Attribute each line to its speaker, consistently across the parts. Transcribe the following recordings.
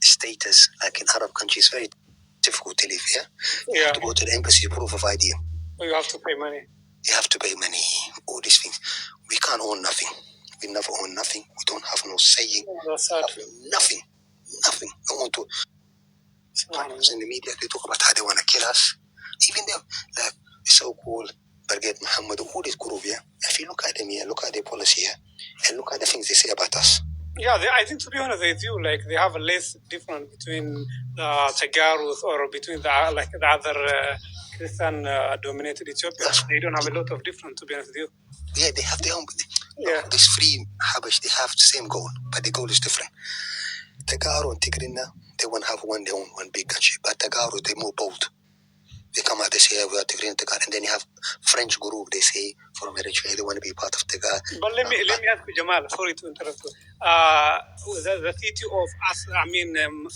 Speaker 1: status, like in Arab countries, very difficult to live, You have to go to the embassy, proof of ID.
Speaker 2: You have to pay money.
Speaker 1: You have to pay money, all these things. We can't own nothing. We never own nothing. We don't have no saying.
Speaker 2: That's sad.
Speaker 1: Nothing. Nothing. I want to. In the media, they talk about how they want to kill us. Even them, like so-called Barget Muhammad, all this group, If you look at them here, look at their policy here, and look at the things they say about us.
Speaker 2: Yeah, I think, to be honest with you, like they have a less difference between the Tagarus or between the other Christian-dominated Ethiopia. They don't have a lot of difference, to be honest with you.
Speaker 1: Yeah, they have their own. This free Habash, they have the same goal, but the goal is different. Tagaro and Tigrinya, they want to have one big country, but Tagaro, they're more bold. They come out, they say, we are Tigrinya, Tagar, and then you have French group, they say, from Eritrea, they want to be part of Tagar.
Speaker 2: But let me ask you, Jamal, sorry to interrupt you. The city of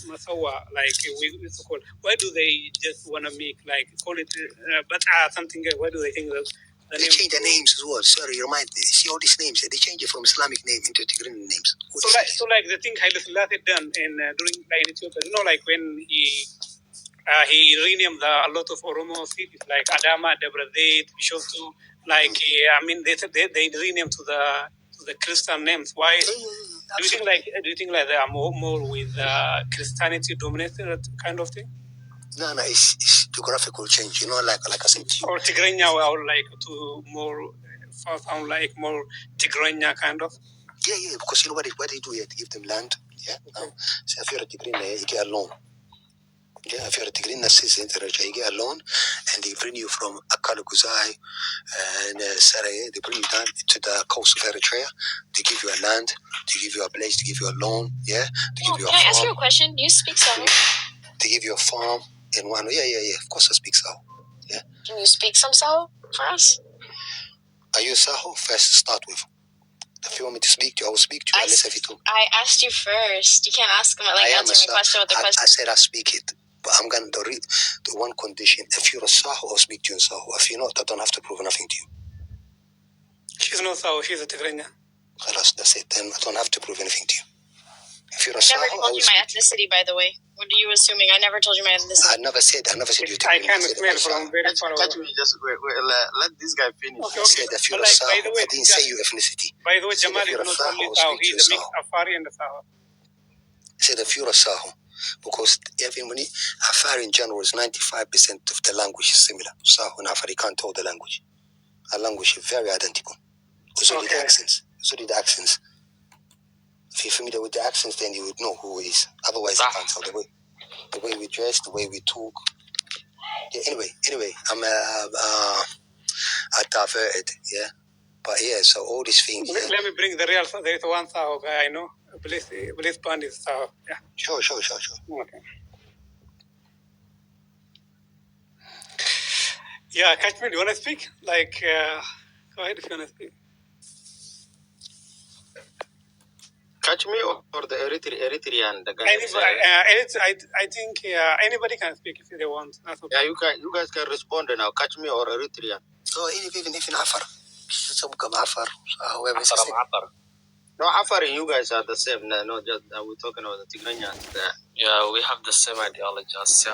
Speaker 2: Masawa, like we call, why do they just want to make, call it, something, why do they think that?
Speaker 1: They change the names as well. Sorry, remind me. See all these names. They change it from Islamic name into Tigrinya names.
Speaker 2: So the thing Haile Selassie done during Ethiopia, when he renamed a lot of Oromo cities like Adama, Debra Zeit, Bishoftu. They renamed to the Christian names. Why? Do you think they are more with Christianity dominated kind of thing?
Speaker 1: No, it's geographical change. Like I said.
Speaker 2: Or Tigrinya, I would like to more sound like more Tigrinya kind of.
Speaker 1: Yeah, because what they do here, they give them land. Yeah. So if you're a Tigrinya, you get a loan. Yeah, if you're a Tigrinya citizen, you get a loan, and they bring you from Akaluguzai and Sarai. They bring you down to the coast of Eritrea. They give you a land, they give you a place, they give you a loan. Yeah.
Speaker 3: Can I ask you a question? Do you speak Saho?
Speaker 1: They give you a farm. In one, yeah. Of course, I speak Saho. Yeah.
Speaker 3: Can you speak some Saho for us?
Speaker 1: Are you Saho? First, to start with. If you want me to speak to you, I will speak to you.
Speaker 3: I asked you first. You can't ask him answer my question with the question.
Speaker 1: I said I speak it, but I'm going to read the one condition. If you're a Saho, I'll speak to you in Saho. If you're not, I don't have to prove nothing to you.
Speaker 2: She's not Saho. She's a Tigrinya.
Speaker 1: That's it. Then I don't have to prove anything to you. If you're a
Speaker 3: Saho, I never told you my ethnicity, by the way. What are you assuming? I never told you my ethnicity.
Speaker 1: I never said you.
Speaker 2: I can't smell from very far away.
Speaker 4: Just wait, let this guy finish.
Speaker 1: Okay. I said if you're a Saho, I didn't say your ethnicity.
Speaker 2: By the way, Jamal is not only Saho, he's a mix of Afar and Saho.
Speaker 1: I said if you're a Saho, because Afar in general is 95% of the language is similar. Saho and Afar, you can't tell the language. Our language is very identical. So the accents. If you're familiar with the accents, then you would know who it is. Otherwise, you can't tell the way we dress, the way we talk. Yeah, anyway, I'm diverted, yeah. But yeah, so all these things.
Speaker 2: Let me bring the real. There is one Saho guy I know. Bliss Band is Saho. Yeah.
Speaker 1: Sure.
Speaker 2: Okay. Yeah, catch me. Do you want to speak? Go ahead if you want to speak.
Speaker 4: Catch me or the Eritrean?
Speaker 2: I think anybody can speak if they want. That's okay.
Speaker 4: Yeah, you guys can respond now. Catch me or Eritrean?
Speaker 1: So even in Afar, some come Afar, whoever is
Speaker 4: Afar. No, Afar and you guys are the same. No, just we're talking about the Tigrinya.
Speaker 5: Yeah, we have the same ideology as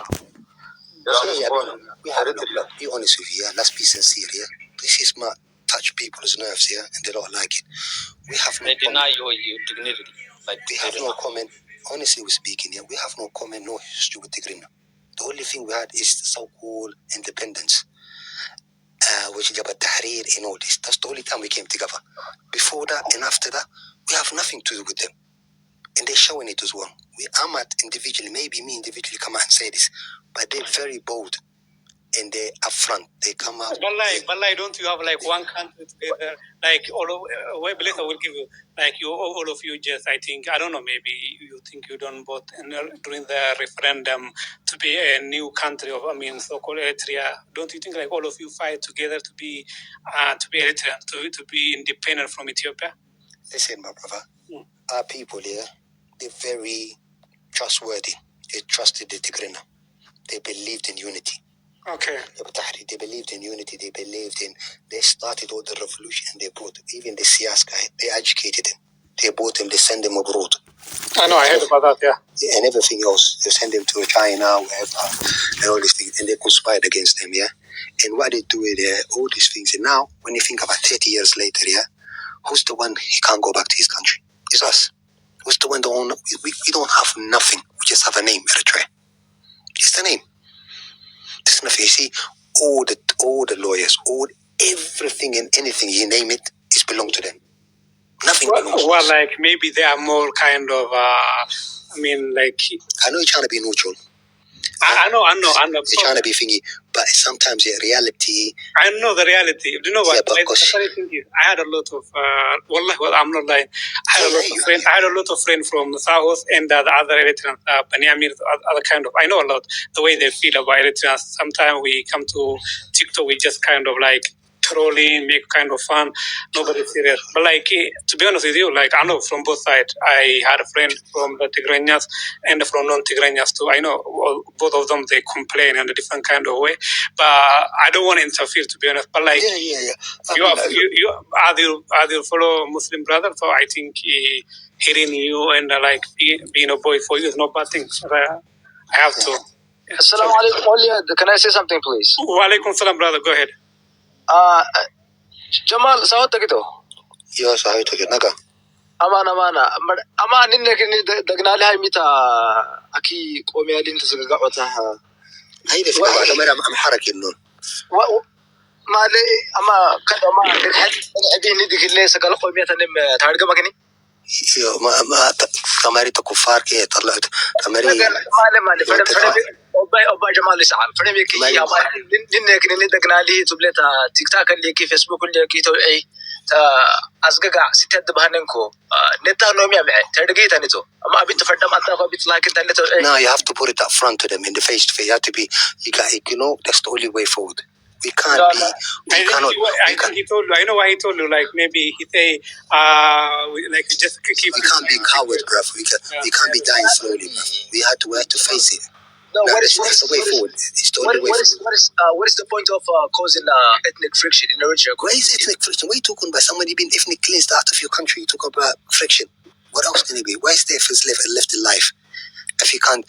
Speaker 1: Be honest with you, let's be sincere here. This is my touch people's nerves here, and they don't like it. We have no.
Speaker 5: They deny your dignity.
Speaker 1: We have no comment. Honestly, we're speaking here. We have no comment, no history with Tigrinya. The only thing we had is the so-called independence, which is about Tahrir and all this. That's the only time we came together. Before that and after that, we have nothing to do with them, and they're showing it as well. I'm at individually, maybe me individually come out and say this, but they're very bold. And they upfront, they come out.
Speaker 2: But don't you have one country together? All of I will give you all of you just I think I don't know, maybe you think you don't vote during the referendum to be a new country of so-called Eritrea. Don't you think all of you fight together to be Eritrean, to be independent from Ethiopia?
Speaker 1: Listen, my brother, our people here, they're very trustworthy. They trusted the Tigrinya. They believed in unity.
Speaker 2: Okay.
Speaker 1: They believed in unity. They started all the revolution, and they brought even the Sias guy. They educated him. They brought him. They sent him abroad.
Speaker 2: I know, I heard about that,
Speaker 1: yeah. And everything else, they send them to China, wherever, and all these things, and they conspired against them, yeah. And what they do with all these things, and now when you think about 30 years later, yeah, who's the one he can't go back to his country? It's us. Who's the one that we don't have nothing? We just have a name, Eritrea. It's the name. There's nothing. You see, all the lawyers, everything and anything you name it, is belong to them. Nothing belongs to us.
Speaker 2: Well, like maybe they are more kind of. I mean, like.
Speaker 1: I know you're trying to be neutral.
Speaker 2: I know.
Speaker 1: You're trying to be thingy, but sometimes the reality.
Speaker 2: I know the reality. Do you know what?
Speaker 1: Yeah,
Speaker 2: the funny thing is, I had a lot of. Well, I'm not lying. I had a lot of friends from Saho and the other Eritreans, Banyamir, other kind of. I know a lot the way they feel about Eritreans. Sometimes we come to TikTok, we just kind of like trolling, make kind of fun. Nobody's serious. But like, to be honest with you, like I know from both sides. I had a friend from the Tigrinyas and from non-Tigrinyas too. I know both of them, they complain in a different kind of way. But I don't want to interfere, to be honest. But like, you follow Muslim brother, so I think hearing you and like being a boy for you is no bad thing. I have to.
Speaker 6: Assalamu alaikum. Can I say something, please?
Speaker 2: Wa alaikum salam, brother. Go ahead.
Speaker 6: Jamal, Saho takito.
Speaker 1: Yo, Saho takito. Naga.
Speaker 6: Amana. Ama ninne kini dagnali hay mita aki qomi adin tasgaga wata.
Speaker 1: Hay da figa ba mara am harakin nun.
Speaker 6: Ma le ama kada ma adin dikille sagal qomi tanim targa magani.
Speaker 1: Yo ma kamari to kufar ke طلعت kamari.
Speaker 6: Ma le أوبا جمال سعام فريمي كي يا ما لين كني دقنالي تبلتا تيك تاك اللي كي فيسبوك اللي كي توعي تا أزقع ستة بهننكو نتا نومي أمعي ترجعي تانيتو أما أبي تفردم أنت أبي تلاقي تاني توعي.
Speaker 1: No, you have to put it up front to them in the face to face. You have to be, that's the only way forward. We can't be. We cannot.
Speaker 2: I think he told you. I know why he told you. Like maybe he say, like just keep.
Speaker 1: We can't be cowards, bruv. We can't be dying slowly, bruv. We have to face it.
Speaker 6: No,
Speaker 1: that's the way forward. It's the only way forward.
Speaker 6: What is the point of causing ethnic friction in Eritrea?
Speaker 1: Why is ethnic friction? What are you talking about? Somebody being ethnic cleansed out of your country. You talk about friction. What else can it be? Why is there first left alive? If you can't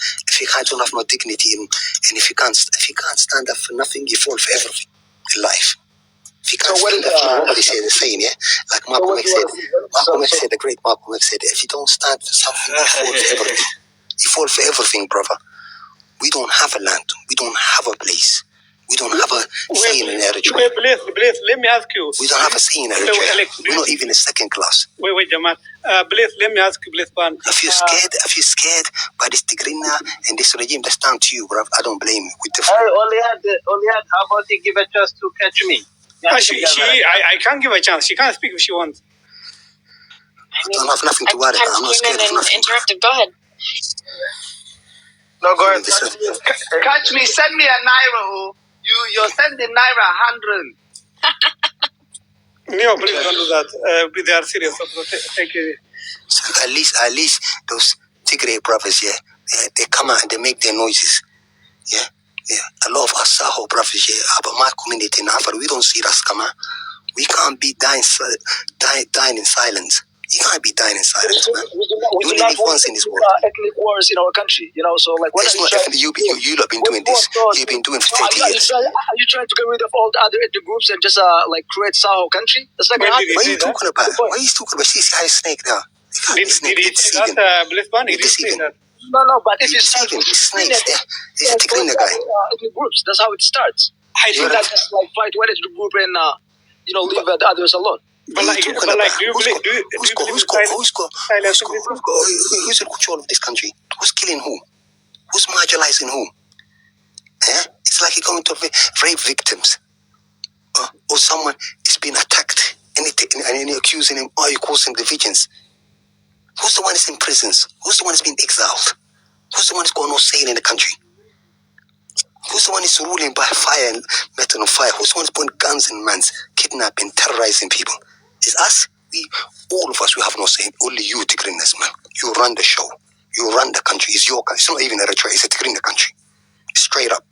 Speaker 1: don't have no dignity and if you can't stand up for nothing, you fall for everything in life. If you can't stand up for nobody said the saying, yeah? Like Malcolm X said, the great Malcolm X said, if you don't stand for something, you fall for everything. You fall for everything, brother. We don't have a land. We don't have a place. We don't have a say in Eritrea.
Speaker 2: Please, let me ask you.
Speaker 1: We don't have a say in Eritrea. We're not even a second class.
Speaker 2: Wait, Jamal. Please, let me ask you, please, man.
Speaker 1: If you're scared by this Tigrinya and this regime that's down to you, bro, I don't blame you.
Speaker 6: Only had. How about you give a chance to catch me?
Speaker 2: I can't give a chance. She can't speak if she wants.
Speaker 1: I don't have nothing to worry about. I'm not scared of nothing.
Speaker 3: Interrupted. Go ahead.
Speaker 6: No, go ahead. Catch me. Send me a naira. You're sending naira 100.
Speaker 2: No, please don't do that. They are serious. Thank you.
Speaker 1: So at least those Tigray brothers, yeah, they come out and they make their noises. Yeah. A lot of us Saho brothers, yeah, but my community in Afar, we don't see us come out. We can't be dying in silence. You can't be dying in silence, man. You only live once in this world.
Speaker 6: Ethnic wars in our country, so like what
Speaker 1: you have been doing this. You've been doing for 30 years.
Speaker 6: Are you trying to get rid of all the other ethnic groups and just like create Saho country? That's not gonna happen.
Speaker 1: What are you talking about? What are you talking about? See how snake there?
Speaker 2: Did he say that, Blitzman? He did say that.
Speaker 6: No, but if you start
Speaker 1: with snakes, he's a Tigrinya guy.
Speaker 6: Ethnic groups, that's how it starts. I think that just like fight one ethnic group and leave the others alone.
Speaker 1: But who's in control of this country? Who's killing who? Who's marginalizing who? It's like you're going to rape victims. Or someone is being attacked and you're accusing him, or you're causing divisions. Who's the one that's in prisons? Who's the one that's been exiled? Who's the one that's got no say in the country? Who's the one that's ruling by fire and metal on fire? Who's the one that's putting guns in man's, kidnapping, terrorizing people? It's us. All of us, we have no say. Only you, Tigrinyas, man. You run the show. You run the country. It's your country. It's not even Eritrea. It's a Tigrinya country. It's straight up.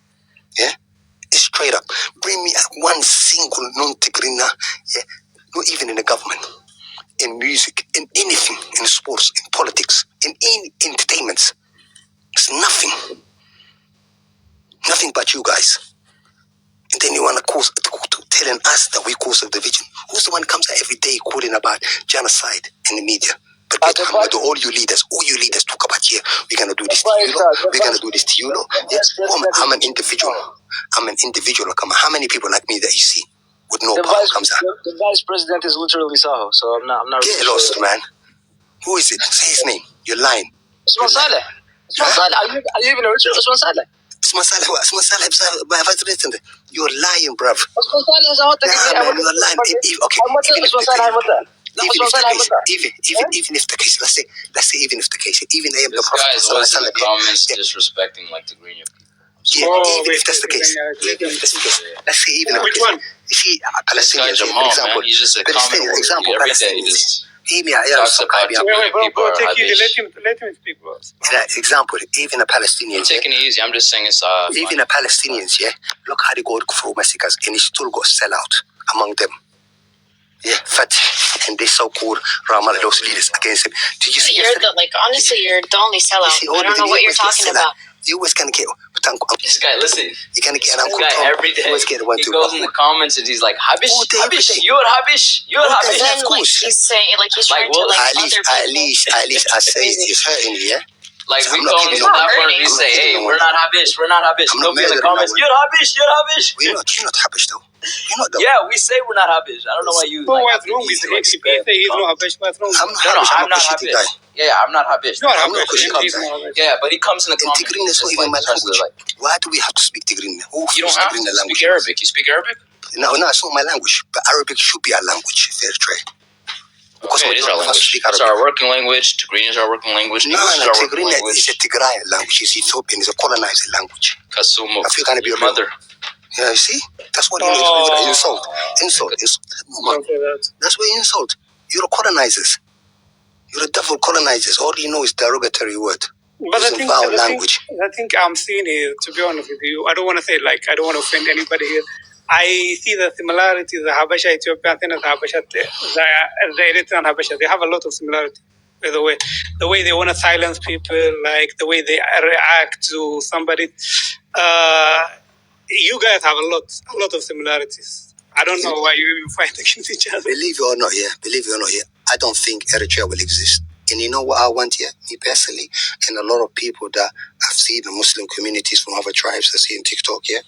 Speaker 1: Yeah? It's straight up. Bring me one single non-Tigrinya, yeah? Not even in the government. in music, in anything, in sports, in politics, in any entertainment. It's nothing. Nothing but you guys. And then you want to cause, telling us that we cause a division. Who's the one who comes out every day calling about genocide in the media? But all you leaders talk about here. We're gonna do this to you, we're gonna do this to you. Yes, I'm an individual. Come on, how many people like me that you see with no power comes out?
Speaker 6: The vice president is literally Saho, so I'm not.
Speaker 1: Get lost, man. Who is it? Say his name. You're lying.
Speaker 6: Usman Saleh. Usman Saleh. Are you even original? Usman Saleh.
Speaker 1: You're lying, bruv.
Speaker 6: Usman Saleh is out.
Speaker 1: You're lying. Even if the case, let's say even if the case, even the Prophet
Speaker 5: This guy is always in the comments disrespecting like Tigrinya people.
Speaker 1: Even if that's the case, let's say even
Speaker 2: which one?
Speaker 1: You see, Palestinians,
Speaker 5: Jamal,
Speaker 1: for example,
Speaker 5: man, he's just a comment
Speaker 1: example,
Speaker 5: every day.
Speaker 1: Palestinians.
Speaker 5: Talks about people are
Speaker 2: Let
Speaker 5: Habish.
Speaker 2: him speak, bro.
Speaker 1: Example, even the Palestinians.
Speaker 5: I'm taking it easy. I'm just saying it's
Speaker 1: Even the Palestinians, look how they go through massacres and he still got sell out among them. And they so-called Ramallah, those leaders against him. Did you see?
Speaker 3: Honestly, you're the only sellout. I don't know what you're talking about.
Speaker 1: You always gonna get
Speaker 5: this guy. Listen,
Speaker 1: you're gonna get an
Speaker 5: this guy every day. He goes in the comments and he's like, Habish, Habish, you're Habish, you're Habish.
Speaker 3: Then he's saying he's trying to
Speaker 1: at least I say it's hurting you, yeah.
Speaker 5: Like we go on the platform and we say, hey, we're not Habish, we're not Habish. Don't be in the comments, you're Habish, you're Habish.
Speaker 1: You're not Habish though. You're not though.
Speaker 5: Yeah, we say we're not Habish. I don't know why you.
Speaker 2: What's wrong with him? He's not Habish. What's wrong?
Speaker 1: I'm not Habish.
Speaker 5: Yeah, I'm not Habish.
Speaker 1: I'm not Habish.
Speaker 5: Yeah, but he comes in the comments.
Speaker 1: Tigrinya is not even my language. Why do we have to speak Tigrinya?
Speaker 5: You don't have to speak Arabic. You speak Arabic?
Speaker 1: No, it's not my language. But Arabic should be our language, Eritrea. Because
Speaker 5: it is our language. It's our working language. Tigrinya is our working language.
Speaker 1: No, Tigrinya is a Tigrayan language. It's Ethiopian. It's a colonized language.
Speaker 5: Kasumu.
Speaker 1: If you're gonna be
Speaker 5: your mother.
Speaker 1: Yeah, you see? That's what you insult. Insult. That's what you insult. You're colonizers. You're a devil colonizers. All you know is derogatory word.
Speaker 2: But the thing I'm seeing here, to be honest with you, I don't want to say I don't want to offend anybody here. I see the similarities, the Habasha Ethiopia and the Habasha, the Eritrea and Habasha. They have a lot of similarity. By the way they want to silence people, like the way they react to somebody. You guys have a lot of similarities. I don't know why you even fight against each other.
Speaker 1: Believe it or not, I don't think Eritrea will exist. And you know what I want here, me personally, and a lot of people that I've seen the Muslim communities from other tribes I see in TikTok here,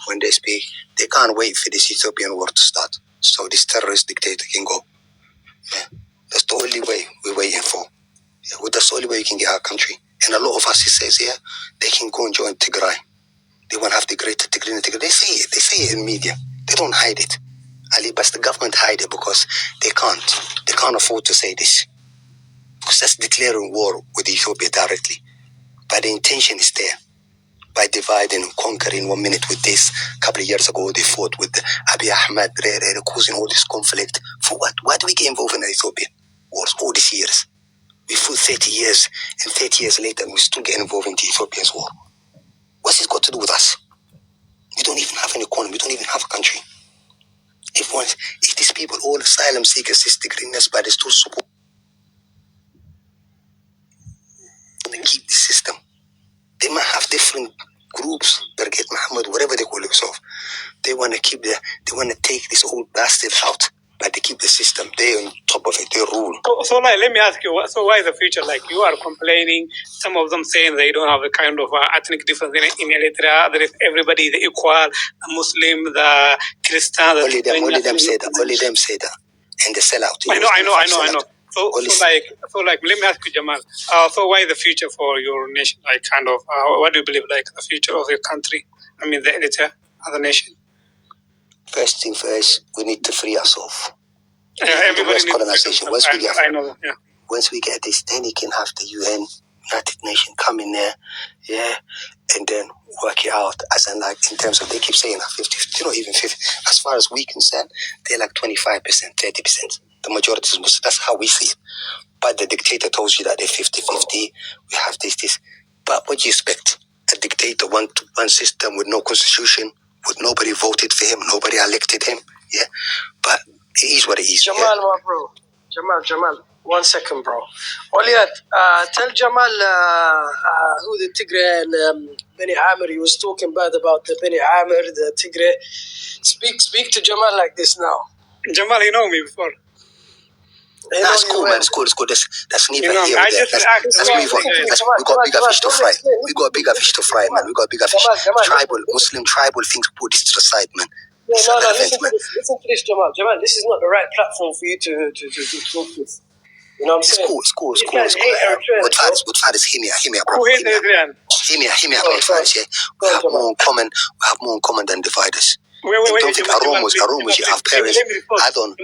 Speaker 1: when they speak, they can't wait for this Ethiopian war to start. So this terrorist dictator can go. Yeah. That's the only way we're waiting for. Yeah. Well, that's the only way we can get our country. And a lot of us, he says, they can go and join Tigray. They won't have the greater Tigray. They say it in media. They don't hide it. But the government hide it because they can't afford to say this. Because that's declaring war with Ethiopia directly. But the intention is there. By dividing and conquering 1 minute with this. A couple of years ago, they fought with Abiy Ahmed, causing all this conflict. For what? Why do we get involved in the Ethiopian wars all these years? We fought 30 years, and 30 years later, we still get involved in the Ethiopian's war. What's it got to do with us? We don't even have an economy. We don't even have a country. If these people, all asylum seekers, is Tigrinya, but they still support and keep the system. They might have different groups, Berget Muhammad, whatever they call themselves. They want to take this old bastard out, but they keep the system. They're on top of it. They rule.
Speaker 2: So let me ask you, why the future? You are complaining, some of them saying they don't have a kind of ethnic difference in Eritrea. There is everybody is equal, the Muslim, the Christian.
Speaker 1: Only them say that. And they sell out.
Speaker 2: I know. So let me ask you, Jamal. So why the future for your nation? What do you believe? The future of your country? I mean, the Eritrea as a nation.
Speaker 1: First thing first, we need to free ourselves.
Speaker 2: Everybody needs
Speaker 1: colonization.
Speaker 2: Once
Speaker 1: we get this, then you can have the UN, United Nations come in there, and then work it out. As in terms of, they keep saying 50, not even 50. As far as we concerned, they're 25%, 30%. The majority is Muslim. That's how we see it. But the dictator tells you that they're 50-50. We have this. But what do you expect? A dictator, one system with no constitution, with nobody voted for him, nobody elected him. Yeah. But it is what it is.
Speaker 6: Jamal, my bro.
Speaker 7: Jamal. 1 second, bro. Oliad, tell Jamal who the Tigray and Beni Amir. He was talking bad about the Beni Amir, the Tigray. Speak to Jamal like this now.
Speaker 2: Jamal, you know me before.
Speaker 1: That's cool, man. It's cool. That's neither here nor there. Let's move on. We got bigger fish to fry. We got bigger fish to fry, man. We got bigger fish. Muslim tribal things. Put this to the side, man.
Speaker 7: No, listen to this, Jamal. Jamal, this is not the right platform for you to talk this. You know what I'm saying?
Speaker 1: It's cool. Good fathers, hear me out, bro.
Speaker 2: Who hate Eritrean?
Speaker 1: Hear me out, good fathers, yeah. We have more in common than divide us.
Speaker 2: Wait,
Speaker 1: don't think Aromas, you have parents. I don't.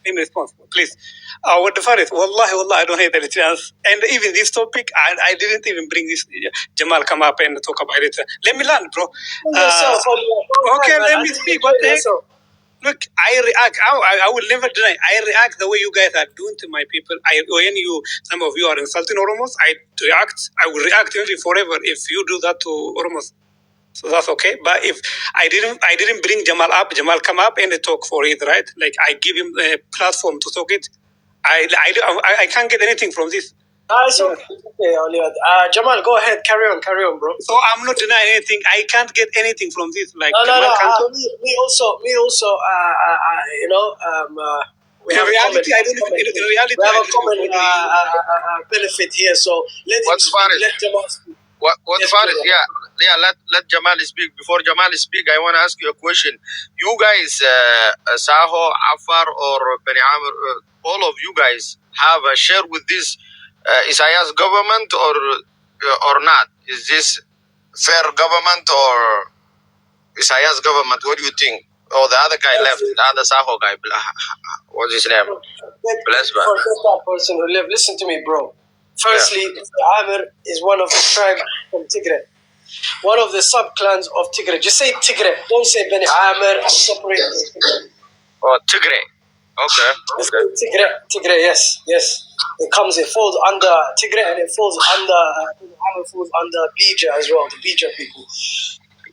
Speaker 2: Let me respond, please. What the Farid? Wallahi, I don't hate Eritreans. And even this topic, I didn't even bring this. Jamal come up and talk about it. Let me learn, bro. Okay, let me speak. What the heck? Look, I react. I will never deny. I react the way you guys are doing to my people. When some of you are insulting Oromos, I react. I will react forever if you do that to Oromos. So that's okay. But if I didn't bring Jamal up, Jamal come up and talk for it, right? Like I give him a platform to talk it. I can't get anything from this.
Speaker 7: Jamal, go ahead, carry on, bro.
Speaker 2: So I'm not denying anything. I can't get anything from this. Like
Speaker 7: me also. You know, we have
Speaker 2: reality. In reality,
Speaker 7: we have a common benefit here. So let Jamal speak.
Speaker 4: What's Farid? Yeah. Let Jamal speak. Before Jamal speak, I want to ask you a question. You guys, Saho, Afar, or Beni Amir, all of you guys have a share with this Isaiah's government or not? Is this fair government or Isaiah's government? What do you think? Oh, the other guy left. The other Saho guy. What's his name? Bless man.
Speaker 7: That person who left. Listen to me, bro. Firstly, Amir is one of the tribes from Tigray. One of the sub-clans of Tigray. Just say Tigray. Don't say Beni Amir. Separate.
Speaker 4: Oh, Tigray. Okay.
Speaker 7: Tigray, yes. It falls under Tigray and it falls under Amir falls under Bija as well, the Bija people.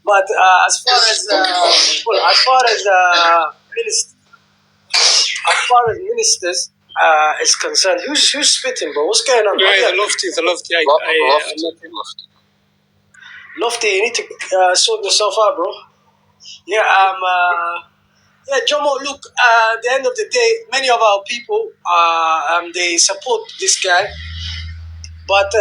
Speaker 7: But as far as ministers is concerned, who's spitting, bro? What's going on?
Speaker 2: Yeah, the lofty.
Speaker 7: Lofty, you need to sort yourself out, bro. Jomo, look, at the end of the day, many of our people, they support this guy. But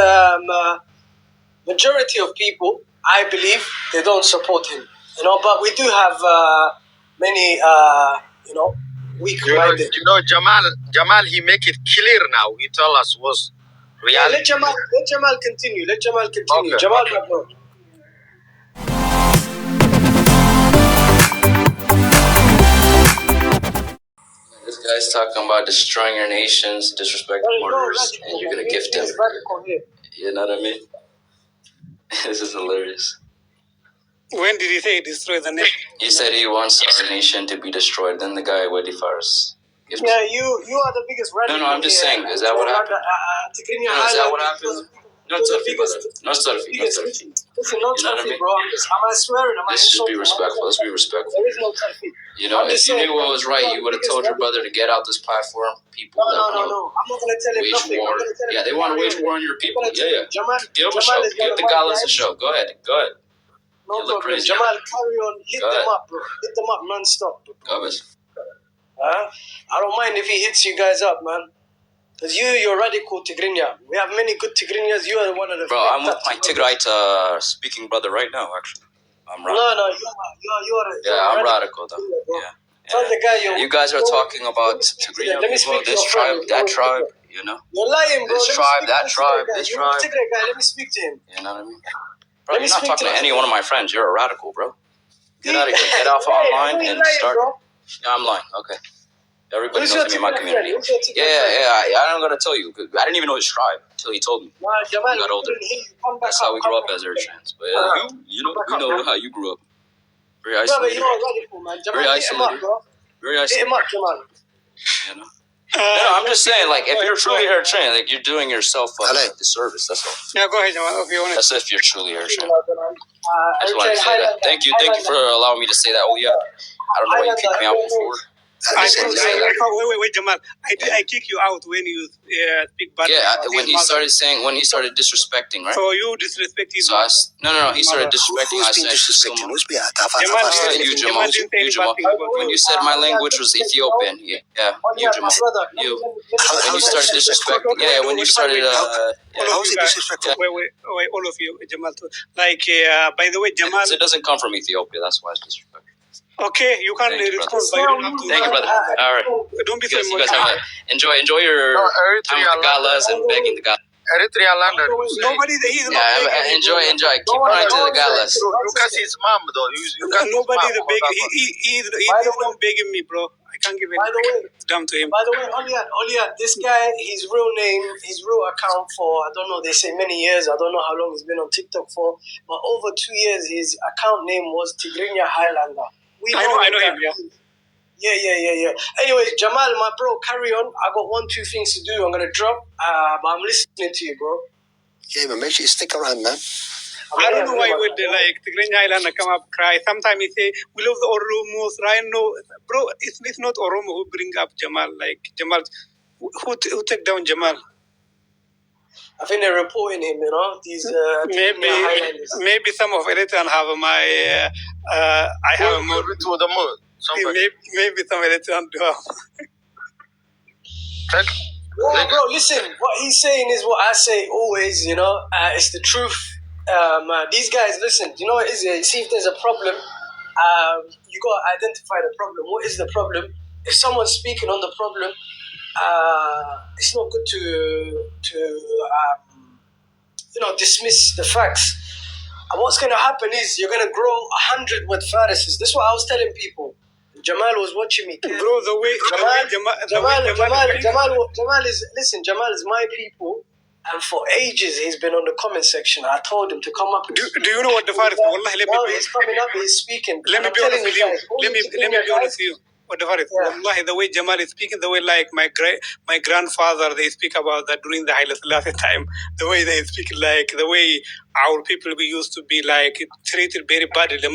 Speaker 7: majority of people, I believe, they don't support him. You know, but we do have many, weak-minded.
Speaker 4: You know, Jamal, he make it clear now. He tell us what's reality.
Speaker 7: Yeah, let Jamal continue. Okay. Jamal, bro.
Speaker 5: This guy's talking about destroying your nations, disrespecting borders, and you're gonna gift him. You know what I mean? This is hilarious.
Speaker 2: When did he say destroy the nation?
Speaker 5: He said he wants our nation to be destroyed. Then the guy Wedi Faris.
Speaker 7: Yeah, you are the biggest radical.
Speaker 5: No, I'm just saying. Is that what happened? Is that what happened? Not Turfi, brother. Not Turfi.
Speaker 7: Listen, not Turfi, bro. Am I swearing?
Speaker 5: Let's be respectful. Let's be respectful.
Speaker 7: There is no Turfi.
Speaker 5: You know, if you knew what was right, you would have told your brother to get out this platform. People
Speaker 7: No. I'm not going to tell him nothing.
Speaker 5: War. Yeah, they want to wage war on your people. Yeah. Give them a show. Give the Galas a show. Go ahead.
Speaker 7: No problem. Jamal, carry on. Hit them up, bro. Hit them up non-stop.
Speaker 5: Go ahead.
Speaker 7: I don't mind if he hits you guys up, man. Because you're radical Tigrinya. We have many good Tigrinyas. You are one of the...
Speaker 5: Bro, I'm with my Tigrite speaking brother right now, actually. I'm radical.
Speaker 7: No,
Speaker 5: I'm radical, though. Yeah.
Speaker 7: Tell the guy
Speaker 5: you guys are talking about Tigrinya people, this tribe, that tribe, you know?
Speaker 7: You're lying, bro.
Speaker 5: This tribe, that tribe, this tribe.
Speaker 7: Tigray guy, let me speak to him.
Speaker 5: You know what I mean? Bro, you're not talking to any one of my friends. You're a radical, bro. Get out of here. Get off online and start... Yeah, I'm lying. Okay. Everybody knows me in my community. Yeah. I'm gonna tell you. I didn't even know his tribe until he told me. When I got older. That's how we grew up as Eritreans. But you know how you grew up. Very isolated.
Speaker 7: You're radical, man.
Speaker 5: Very isolated. Very isolated.
Speaker 7: Hit him up, Jamal.
Speaker 5: You know. No, I'm just saying, like, if you're truly Eritrean, like, you're doing yourself a disservice. That's all.
Speaker 2: Yeah, go ahead, Jamal. If you want.
Speaker 5: That's if you're truly Eritrean. I just wanted to say that. Thank you for allowing me to say that. Oh yeah. I don't know why you kicked me out before.
Speaker 2: Wait, Jamal. I kick you out when you speak bad.
Speaker 5: When he started disrespecting, right?
Speaker 2: So you disrespect his mother.
Speaker 5: No. He started disrespecting. I said,
Speaker 2: Jamal,
Speaker 5: you, Jamal. When you said my language was Ethiopian, you, Jamal. You. When you started disrespecting, when you started.
Speaker 2: How is it disrespectful? Wait, all of you, Jamal. Like, by the way, Jamal.
Speaker 5: It doesn't come from Ethiopia. That's why it's disrespectful.
Speaker 2: Okay, you can respond, but you don't have to.
Speaker 5: Thank you, brother. All right.
Speaker 2: Don't be so emotional.
Speaker 5: You guys have enjoy your time with the galas and begging the galas.
Speaker 4: Eritrea land.
Speaker 2: Nobody,
Speaker 5: enjoy. Keep going to the galas.
Speaker 4: Lucas is mom though.
Speaker 2: Nobody is begging. He's not begging me, bro. I can't give anything. It's dumb to him.
Speaker 7: By the way, Olian, this guy, his real name, his real account for, I don't know, they say many years, I don't know how long he's been on TikTok for, but over 2 years, his account name was Tigrinya Highlander.
Speaker 2: I know him, yeah.
Speaker 7: Yeah. Anyways, Jamal, my bro, carry on. I got 1-2 things to do. I'm going to drop, but I'm listening to you, bro.
Speaker 1: Yeah, but make sure you stick around, man.
Speaker 2: I don't know why would Tigrinya Highlander come up cry. Sometimes he say, we love the Oromos, right? No, bro, it's not Oromo who bring up Jamal. Like, Jamal, who take down Jamal?
Speaker 7: I think they're reporting him, you know, these
Speaker 2: maybe some of Eritrean have my I have more
Speaker 4: to the mood.
Speaker 2: Maybe some Eritrean do have.
Speaker 7: Bro, listen, what he's saying is what I say always, you know, it's the truth. These guys, listen, you know what it is? You see if there's a problem, you got to identify the problem. What is the problem? If someone's speaking on the problem, it's not good to dismiss the facts. And what's going to happen is you're going to grow 100 with Pharisees. This is what I was telling people. Jamal was watching me.
Speaker 2: Bro, the way
Speaker 7: Jamal is my people, and for ages he's been on the comment section. I told him to come up.
Speaker 2: Do you know what the Pharisees?
Speaker 7: He's coming up. He's speaking.
Speaker 2: Let me be honest with you. Let me be honest with you. What the Pharisees? Wallahi, the way Jamal is speaking, the way like my grandfather they speak about that during the Haile Selassie time. The way they speak, like the way our people we used to be like treated very badly. The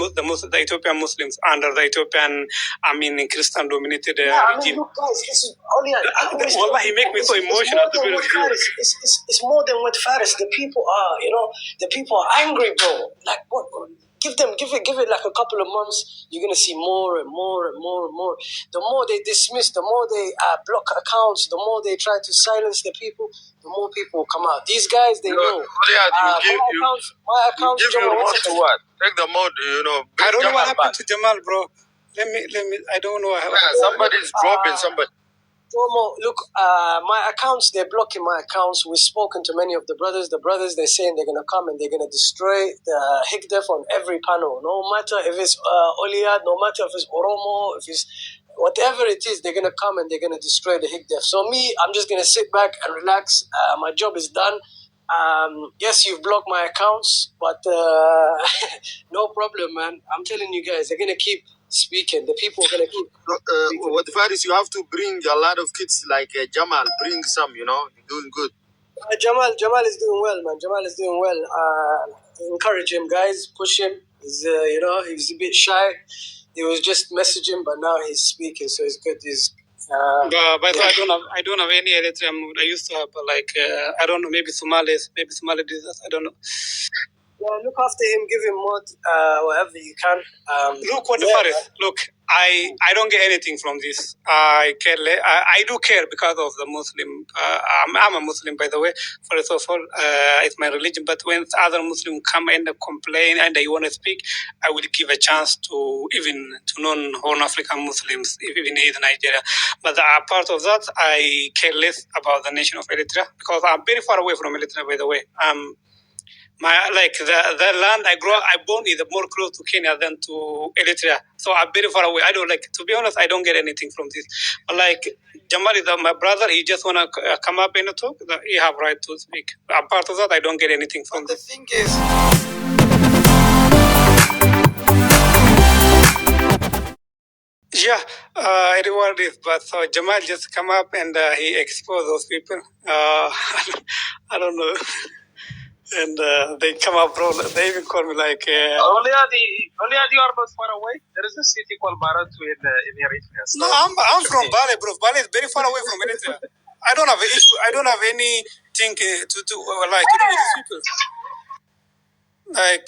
Speaker 2: Ethiopian Muslims under the Ethiopian, Christian dominated regime.
Speaker 7: Look, guys, this is only.
Speaker 2: Wallahi, make me so emotional.
Speaker 7: It's more than what Faris. The people are angry, bro. Like what? Give it like a couple of months. You're gonna see more and more and more and more. The more they dismiss, the more they block accounts, the more they try to silence the people, the more people will come out. These guys, they know.
Speaker 4: My account. Give your remote to what? Take the mode,
Speaker 2: I don't know what happened to Jamal, bro. Let me. I don't know.
Speaker 4: Somebody's dropping somebody.
Speaker 7: Look, my accounts, they're blocking my accounts. We've spoken to many of the brothers. The brothers, they're saying they're going to come and they're going to destroy the Higdef on every panel. No matter if it's Oliad, no matter if it's Oromo, if it's whatever it is, they're going to come and they're going to destroy the Higdef. So me, I'm just going to sit back and relax. My job is done. Yes, you've blocked my accounts, but no problem, man. I'm telling you guys, they're going to keep speaking. The people are going to keep
Speaker 4: what the fact is you have to bring a lot of kids like Jamal. Bring some, you're doing good.
Speaker 7: Jamal is doing well, man. Jamal is doing well. Encourage him, guys. Push him. He's, he's a bit shy. He was just messaging, but now he's speaking, so it's good.
Speaker 2: But I don't have any Eritrean mood. I used to have, but I don't know. Maybe Somali did that. I don't know.
Speaker 7: Yeah, look after him. Give him mod, whatever you can.
Speaker 2: Look what the Faris. Look, I don't get anything from this. I do care because of the Muslim. I'm a Muslim, by the way. First of all, it's my religion. But when other Muslims come and complain and they want to speak, I will give a chance to non-Horn African Muslims, even in Nigeria. But apart of that, I care less about the nation of Eritrea because I'm very far away from Eritrea, by the way. The land I born is more close to Kenya than to Eritrea. So I'm very far away. I don't to be honest, I don't get anything from this. But Jamal is my brother. He just want to come up and talk. He have right to speak. Apart of that, I don't get anything from this.
Speaker 7: The thing is...
Speaker 2: Yeah, I reward this, but so Jamal just come up and he exposed those people. I don't know. And they come up, bro. They even call me like.
Speaker 6: Only you are not far away. There is a city called Maratu in Eritrea. So
Speaker 2: no, I'm from Bali, bro. Bali is very far away from Eritrea. I don't have an issue. I don't have anything to do with these people. I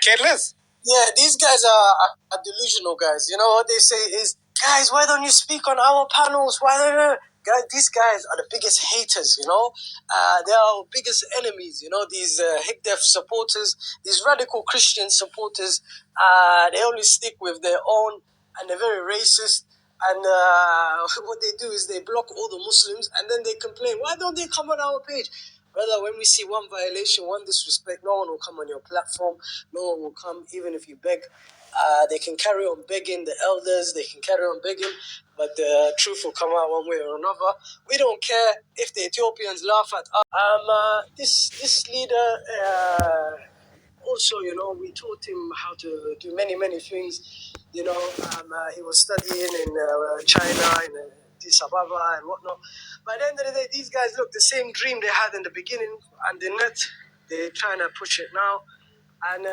Speaker 2: care less.
Speaker 7: Yeah, these guys are delusional guys. You know what they say is, guys, why don't you speak on our panels? Why don't you? Guys, these guys are the biggest haters, you know. They are our biggest enemies, you know. These Higdef supporters, these radical Christian supporters, they only stick with their own, and they're very racist. And what they do is they block all the Muslims, and then they complain, why don't they come on our page? Brother, when we see one violation, one disrespect, no one will come on your platform. No one will come, even if you beg. They can carry on begging the elders. They can carry on begging, but the truth will come out one way or another. We don't care if the Ethiopians laugh at us. This leader, also, you know, we taught him how to do many things. You know, he was studying in China, in Addis Ababa and whatnot. By the end of the day, these guys, look, the same dream they had in the beginning and the net, they're trying to push it now. And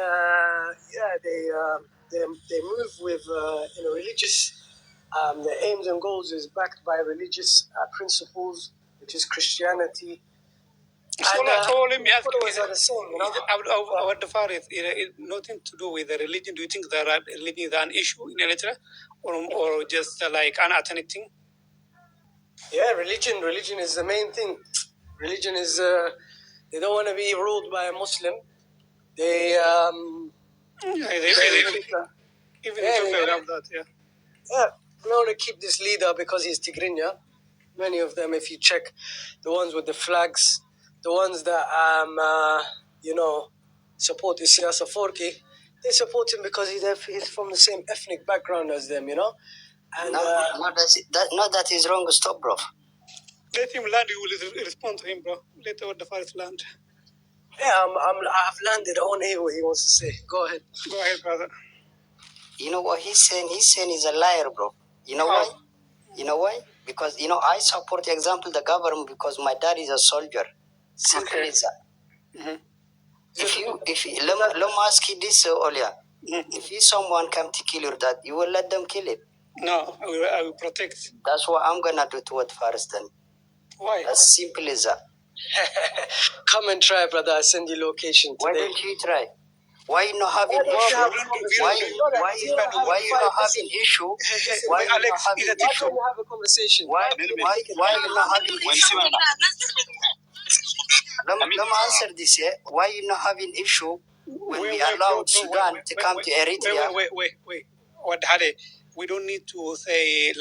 Speaker 7: they move with religious. Their aims and goals is backed by religious principles, which is Christianity.
Speaker 2: So let me ask you, the same, you know? Our Afar is nothing to do with the religion. Do you think that religion is an issue in Eritrea, or just like an ethnic thing?
Speaker 7: Yeah, religion is the main thing. Religion is they don't want to be ruled by a Muslim. They
Speaker 2: even Ethiopia have that, yeah.
Speaker 7: Yeah, we want to keep this leader because he's Tigrinya. Many of them, if you check, the ones with the flags, the ones that support Isias Afwerki, they support him because he's from the same ethnic background as them, you know. And
Speaker 1: not that is wrong. Stop, bro.
Speaker 2: Let him land. You will respond to him, bro. Let the first land.
Speaker 7: Yeah, I've landed. I want to hear what he wants to say. Go ahead.
Speaker 2: Go ahead, brother.
Speaker 1: You know what he's saying? He's saying he's a liar, bro. You know why? You know why? Because, I support, for example, the government because my dad is a soldier. Simple as that. Mm-hmm. Let me ask you this earlier. Mm-hmm. If someone come to kill your dad, you will let them kill him?
Speaker 2: No, I will protect.
Speaker 1: That's what I'm going to do to it first then.
Speaker 2: Why?
Speaker 1: As simple as that.
Speaker 7: Come and try, brother. I'll send you location today.
Speaker 1: Why don't you try? Why you not having issue? Why you not having issue? Why you not having issue?
Speaker 7: Why don't you have a conversation?
Speaker 1: Why you not having issue? Let me answer this, yeah? Why you not having issue when we allowed Sudan to come to Eritrea?
Speaker 2: Wait. What, Hade? We don't need to say,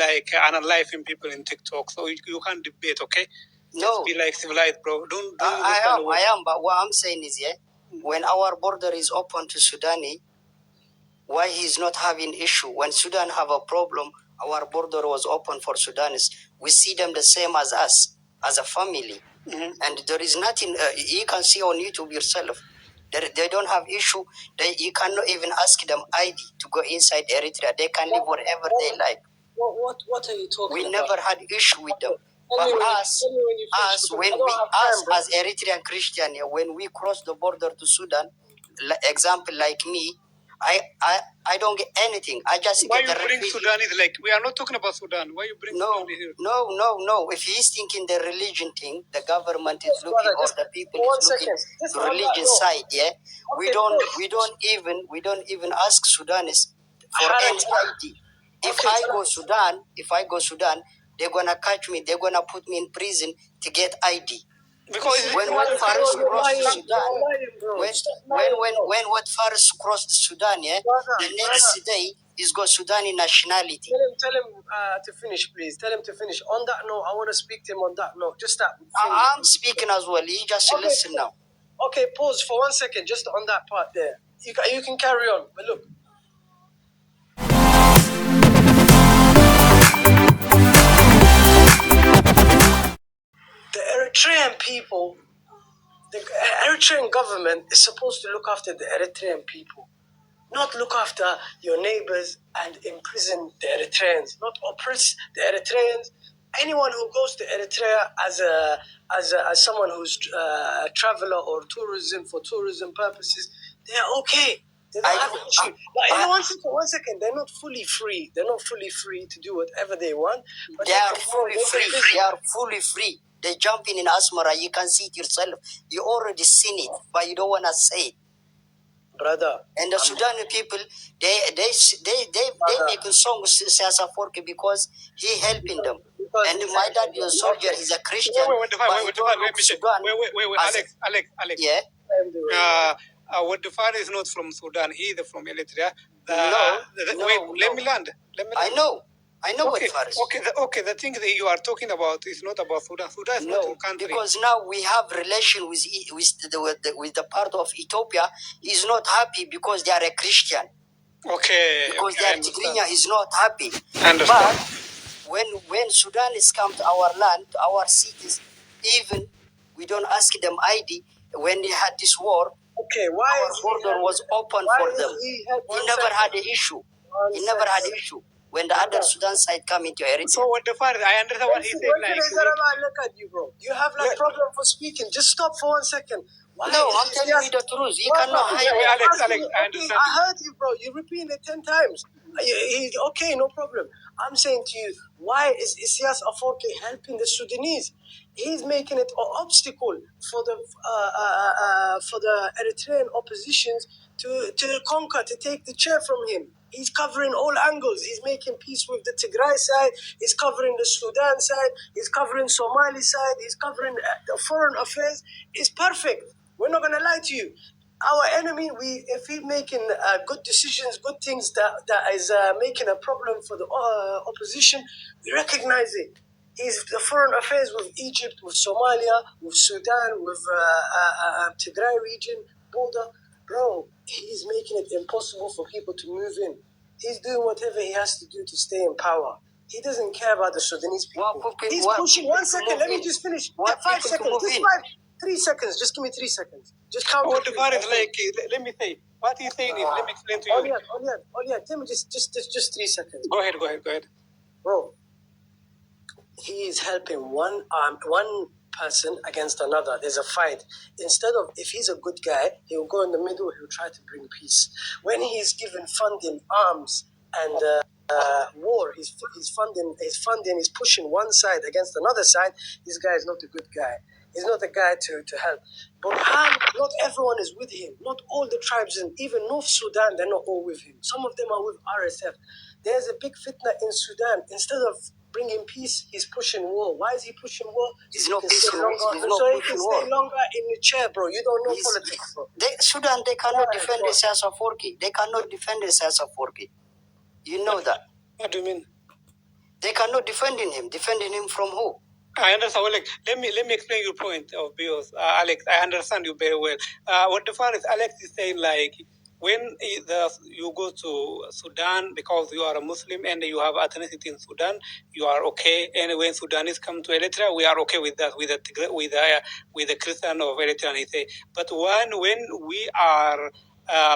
Speaker 2: analyzing people in TikTok, so you can't debate, okay?
Speaker 1: No.
Speaker 2: Just be civilized, bro.
Speaker 1: I am, but what I'm saying is, yeah, when our border is open to Sudani, why he's not having issue? When Sudan have a problem, our border was open for Sudanese. We see them the same as us, as a family. Mm-hmm. And there is nothing, you can see on YouTube yourself. They don't have issue. You cannot even ask them ID to go inside Eritrea. They can live wherever they like.
Speaker 7: What are you talking about?
Speaker 1: We never had issue with them. But us as Eritrean Christian, when we cross the border to Sudan, example like me, I don't get anything. I just
Speaker 2: Why
Speaker 1: get
Speaker 2: you bring Sudanese? We are not talking about Sudan. Why you bring Sudanese here?
Speaker 1: No. If he's thinking the religion thing, the government is looking, or the people is looking the religion side. Yeah, we don't even ask Sudanese for any ID. If I go Sudan, they're gonna catch me. They're gonna put me in prison to get ID.
Speaker 2: Because
Speaker 1: when Faris crossed Sudan, when Faris crossed Sudan, yeah, the next day he's got Sudani nationality.
Speaker 7: Tell him to finish, please. Tell him to finish. On that note, I want to speak to him on that note. Just that.
Speaker 1: I'm speaking as well. You just listen now.
Speaker 7: Okay, pause for 1 second. Just on that part there. You can carry on. But look. The Eritrean people, the Eritrean government is supposed to look after the Eritrean people, not look after your neighbors and imprison the Eritreans, not oppress the Eritreans anyone who goes to Eritrea as someone who's a traveler or for tourism purposes, they're okay. They don't have an issue. But one second, they're not fully free. They're not fully free to do whatever they want. But
Speaker 1: they are fully free. They are fully free. They jump in Asmara. You can see it yourself. You already seen it, but you don't want to say it.
Speaker 7: Brother.
Speaker 1: And the Sudani people, they making songs Siyasa Forky because he helping them. And my dad is a soldier, he's a Christian.
Speaker 2: Wait, Alex.
Speaker 1: Yeah.
Speaker 2: What the father is not from Sudan, he is from Eritrea. Let me land.
Speaker 1: I know what Far is.
Speaker 2: Okay, the thing that you are talking about is not about Sudan. Sudan is not a country.
Speaker 1: Because now we have relation with the part of Ethiopia. He's not happy because they are a Christian.
Speaker 2: Okay.
Speaker 1: Because their Tigrinya is not happy.
Speaker 2: Understand.
Speaker 1: But when Sudanese come to our land, to our cities, even we don't ask them ID. When they had this war, our border was open for them. He never had an issue. He never had an issue. When the other Sudan side come into Eritrea.
Speaker 2: So what the father, I understand what he said.
Speaker 7: Look at you, bro. You have problem for speaking. Just stop for 1 second.
Speaker 1: No, I'm telling you the truth. You cannot hide it.
Speaker 2: Alex, I understand.
Speaker 7: I heard you, bro. You repeated it 10 times. Okay, no problem. I'm saying to you, why is Isias Afwerki helping the Sudanese? He's making it an obstacle for the Eritrean oppositions to conquer, to take the chair from him. He's covering all angles. He's making peace with the Tigray side. He's covering the Sudan side. He's covering Somali side. He's covering the foreign affairs. It's perfect. We're not going to lie to you. Our enemy, if he's making good decisions, good things that is making a problem for the opposition, we recognize it. He's the foreign affairs with Egypt, with Somalia, with Sudan, with Tigray region, border. Bro, he's making it impossible for people to move in. He's doing whatever he has to do to stay in power. He doesn't care about the Sudanese people. He's pushing. 1 second, let me just finish. 5 seconds, just 3 seconds. Just give me 3 seconds. Just count.
Speaker 2: What the father is like, let me say. What he's saying is, let me explain to you.
Speaker 7: Oliad, tell me just 3 seconds.
Speaker 2: Go ahead.
Speaker 7: Bro, he is helping one person against another. There's a fight. Instead of, if he's a good guy, he'll go in the middle, he'll try to bring peace. When he's given funding, arms, and war, he's pushing one side against another side, this guy is not a good guy. He's not a guy to help. But not everyone is with him. Not all the tribes, and even North Sudan, they're not all with him. Some of them are with RSF. There's a big fitna in Sudan. Instead of bringing peace, he's pushing war. Why is he pushing war?
Speaker 1: He's not peaceful.
Speaker 7: So he can stay longer in the chair, bro. You don't know politics, bro.
Speaker 1: Sudan, they cannot defend the Siyasa Forky. They cannot defend the Siyasa Forky. You know that.
Speaker 2: What do you mean?
Speaker 1: They cannot defending him. Defending him from who?
Speaker 2: I understand. Well, let me explain your point of views, Alex. I understand you very well. What the fact is, Alex is saying, like, when you go to Sudan because you are a Muslim and you have ethnicity in Sudan, you are okay. And when Sudanese come to Eritrea, we are okay with that, with the Christian of Eritrea. And he say, but when we are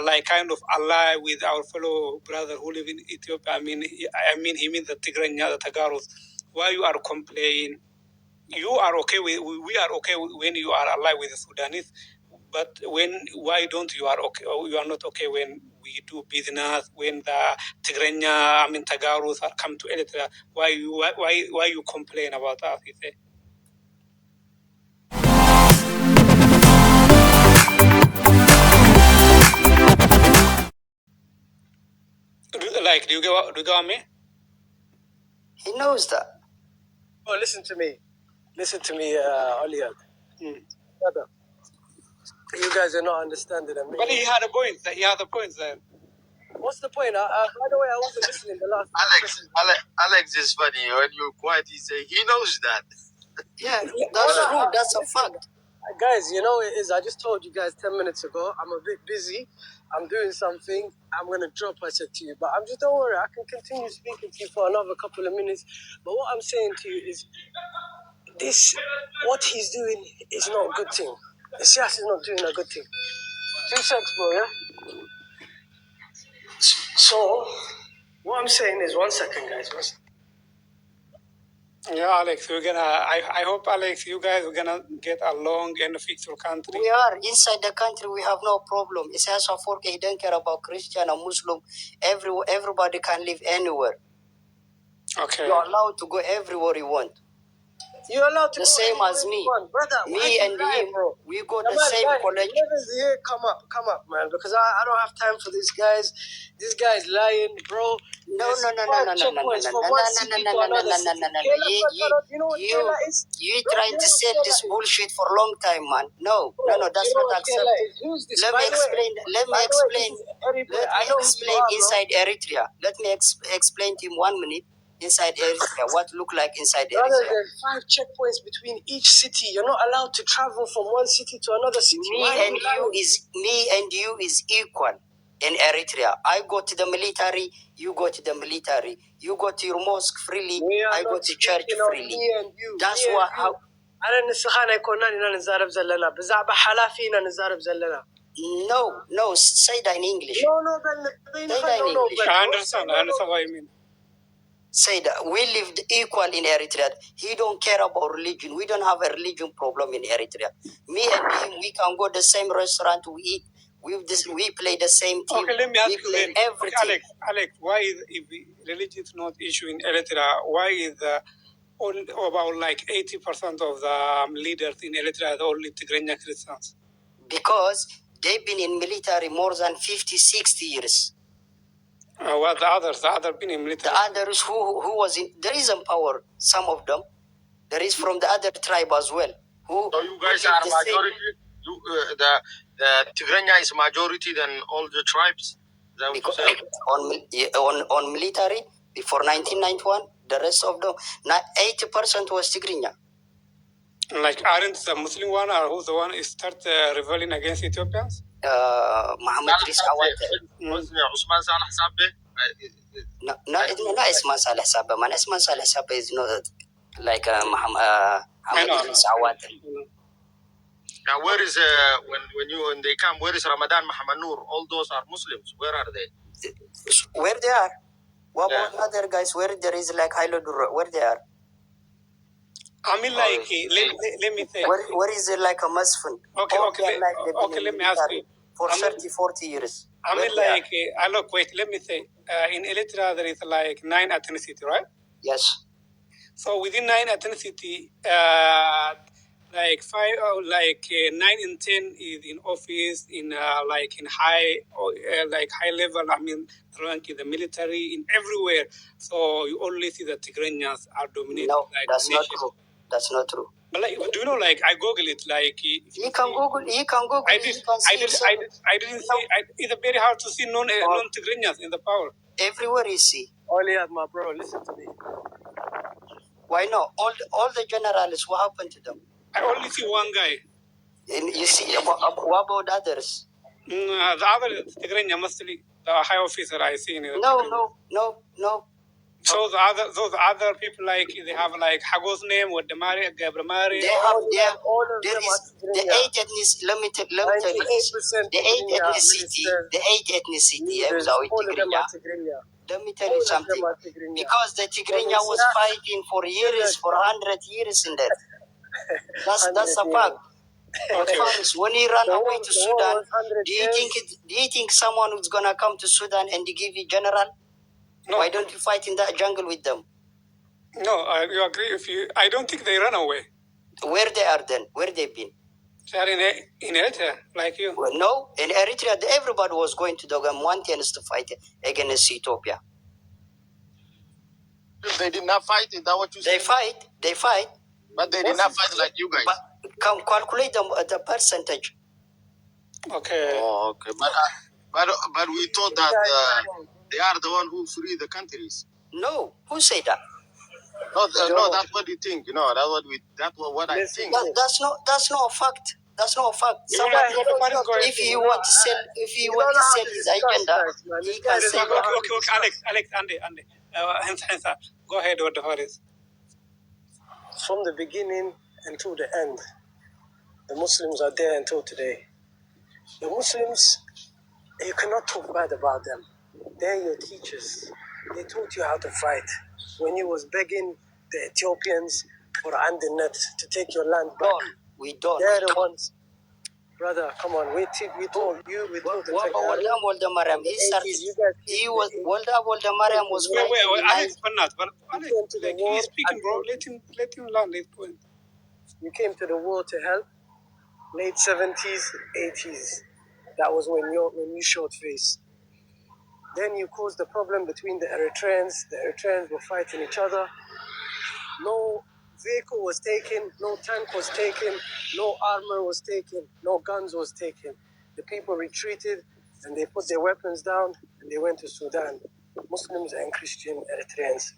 Speaker 2: like kind of ally with our fellow brother who live in Ethiopia, he means the Tigrinya, the Tagaros. Why you are complaining? You are okay we are okay when you are allied with the Sudanese, but why don't you are okay? Or you are not okay when we do business, when the Tigrinya, Tagaros are come to Eritrea? Why you complain about us? You say. Do you get me?
Speaker 1: He knows that.
Speaker 7: Oh, listen to me, Oliad. Brother, you guys are not understanding me.
Speaker 2: But he had a point. He had a point there.
Speaker 7: What's the point? By the way, I wasn't listening the last.
Speaker 4: Alex is funny. When you're quiet, he say he knows that.
Speaker 1: Yeah, that's true. That's a fact.
Speaker 7: Guys, you know it is. I just told you guys 10 minutes ago. I'm a bit busy. I'm doing something. I'm gonna drop. I said to you, but don't worry. I can continue speaking to you for another couple of minutes. But what I'm saying to you is, what he's doing is not a good thing. Isias is not doing a good thing. 2 seconds, bro. Yeah. So, what I'm saying is, 1 second, guys.
Speaker 2: Yeah, Alex, we're gonna. I hope, Alex, you guys are gonna get along and fix your country.
Speaker 1: We are inside the country. We have no problem. It's also for he don't care about Christian or Muslim. Everybody can live anywhere.
Speaker 2: Okay.
Speaker 1: You're allowed to go everywhere you want.
Speaker 7: You're allowed to
Speaker 1: The
Speaker 7: go
Speaker 1: same as me.
Speaker 7: brother.
Speaker 1: Me and him,
Speaker 7: bro.
Speaker 1: we go the same college.
Speaker 7: Whoever's here, come up, man. Because I don't have time for these guys. This guy's lying, bro.
Speaker 1: No. You trying to sell this bullshit for a long time, man. No, that's not acceptable. Let me explain. Let me explain inside Eritrea. Let me explain to him 1 minute. Inside Eritrea, what look like inside Eritrea?
Speaker 7: Brother, there's 5 checkpoints between each city. You're not allowed to travel from one city to another city.
Speaker 1: Me and you is equal in Eritrea. I go to the military, you go to the military. You go to your mosque freely, I go to church freely.
Speaker 7: Me and you.
Speaker 1: That's what how. No, say that in English.
Speaker 7: No,
Speaker 1: say that in English.
Speaker 2: I understand what you mean.
Speaker 1: Say that we lived equal in Eritrea. He don't care about religion. We don't have a religion problem in Eritrea. Me and him, we can go the same restaurant to eat. We play the same team.
Speaker 2: Okay, let me ask you then.
Speaker 1: Everything.
Speaker 2: Okay, Alex, why is if religion is not issue in Eritrea? Why is about like 80% of the leaders in Eritrea are only Tigrinya Christians?
Speaker 1: Because they've been in military more than 50, 60 years.
Speaker 2: What the others been in military?
Speaker 1: The others who was in, there is power, some of them. There is from the other tribe as well.
Speaker 4: So you guys are majority? The Tigrinya is majority than all the tribes?
Speaker 1: Because on military, before 1991, the rest of them, 80% was Tigrinya.
Speaker 2: Like, aren't the Muslim one or who's the one who start rebelling against Ethiopians?
Speaker 1: Muhammad
Speaker 4: Usman Salah Sabbe?
Speaker 1: No, Isman Saleh Sabbe, man. Isman Saleh Sabbe is not like Muhammad Awate.
Speaker 4: Now, where is when they come? Where is Ramadan Muhammad Noor? All those are Muslims. Where are they?
Speaker 1: Where they are? What about other guys? Where there is like Hailodur? Where they are?
Speaker 2: I mean, like, let me say.
Speaker 1: Where is it like a Muslim?
Speaker 2: Okay, let me ask you.
Speaker 1: For 30, 40 years.
Speaker 2: I mean, like, wait, let me say. In Eritrea, there is like 9 ethnicity, right?
Speaker 1: Yes.
Speaker 2: So within 9 ethnicity, like 9 in 10 is in office, in high level. I mean, rank in the military, in everywhere. So you only see the Tigrinyas are dominating.
Speaker 1: No, that's not true. That's not true.
Speaker 2: But like, do you know? Like, I Google it. Like,
Speaker 1: you can Google.
Speaker 2: I didn't see. It's very hard to see non-Tigrinyas in the power.
Speaker 1: Everywhere you see.
Speaker 7: Only my bro, listen to me.
Speaker 1: Why not? All the generals, what happened to them?
Speaker 2: I only see one guy.
Speaker 1: And you see, what about others?
Speaker 2: The other Tigrinya mostly the high officer I see.
Speaker 1: No.
Speaker 2: So those other people, like, they have like Hago's name with the Mari, Gabramari.
Speaker 1: They have there is the 8 ethnicity. Let me tell you this. The 8 ethnicity. Let me tell you something. Because the Tigrinya was fighting for years, for 100 years in there. That's a fact.
Speaker 2: Okay.
Speaker 1: When he ran away to Sudan, do you think someone who's gonna come to Sudan and give you general? No. Why don't you fight in that jungle with them?
Speaker 2: No, you agree with you. I don't think they ran away.
Speaker 1: Where they are then? Where they've been?
Speaker 2: They are in Eritrea, like you.
Speaker 1: Well, no, in Eritrea, everybody was going to the mountains to fight against Ethiopia.
Speaker 4: They did not fight? Is that what you said?
Speaker 1: They fight.
Speaker 4: But they did not fight like you guys.
Speaker 1: But calculate the percentage.
Speaker 2: Okay.
Speaker 4: Oh, okay. But we thought that they are the one who free the countries.
Speaker 1: No, who said that?
Speaker 4: No, that's what you think. You know, that's what I think.
Speaker 1: That's not a fact. That's not a fact. If you want to sell his agenda, he can say.
Speaker 2: Okay, Alex, Andy. Go ahead with the Horace.
Speaker 7: From the beginning until the end, the Muslims are there until today. The Muslims, you cannot talk bad about them. They're your teachers. They taught you how to fight. When you was begging, the Ethiopians for Andinet to take your land back.
Speaker 1: We don't.
Speaker 7: They're the ones. Brother, come on. We told you. We told the
Speaker 1: Mariam. He started. He was Mariam was.
Speaker 2: Wait, Alex, but Alex, like, he's speaking, bro. Let him land. Let him.
Speaker 7: You came to the war to help. Late 70s, 80s. That was when you showed face. Then you caused the problem between the Eritreans. The Eritreans were fighting each other. No vehicle was taken, no tank was taken, no armor was taken, no guns was taken. The people retreated and they put their weapons down and they went to Sudan. Muslims and Christian Eritreans.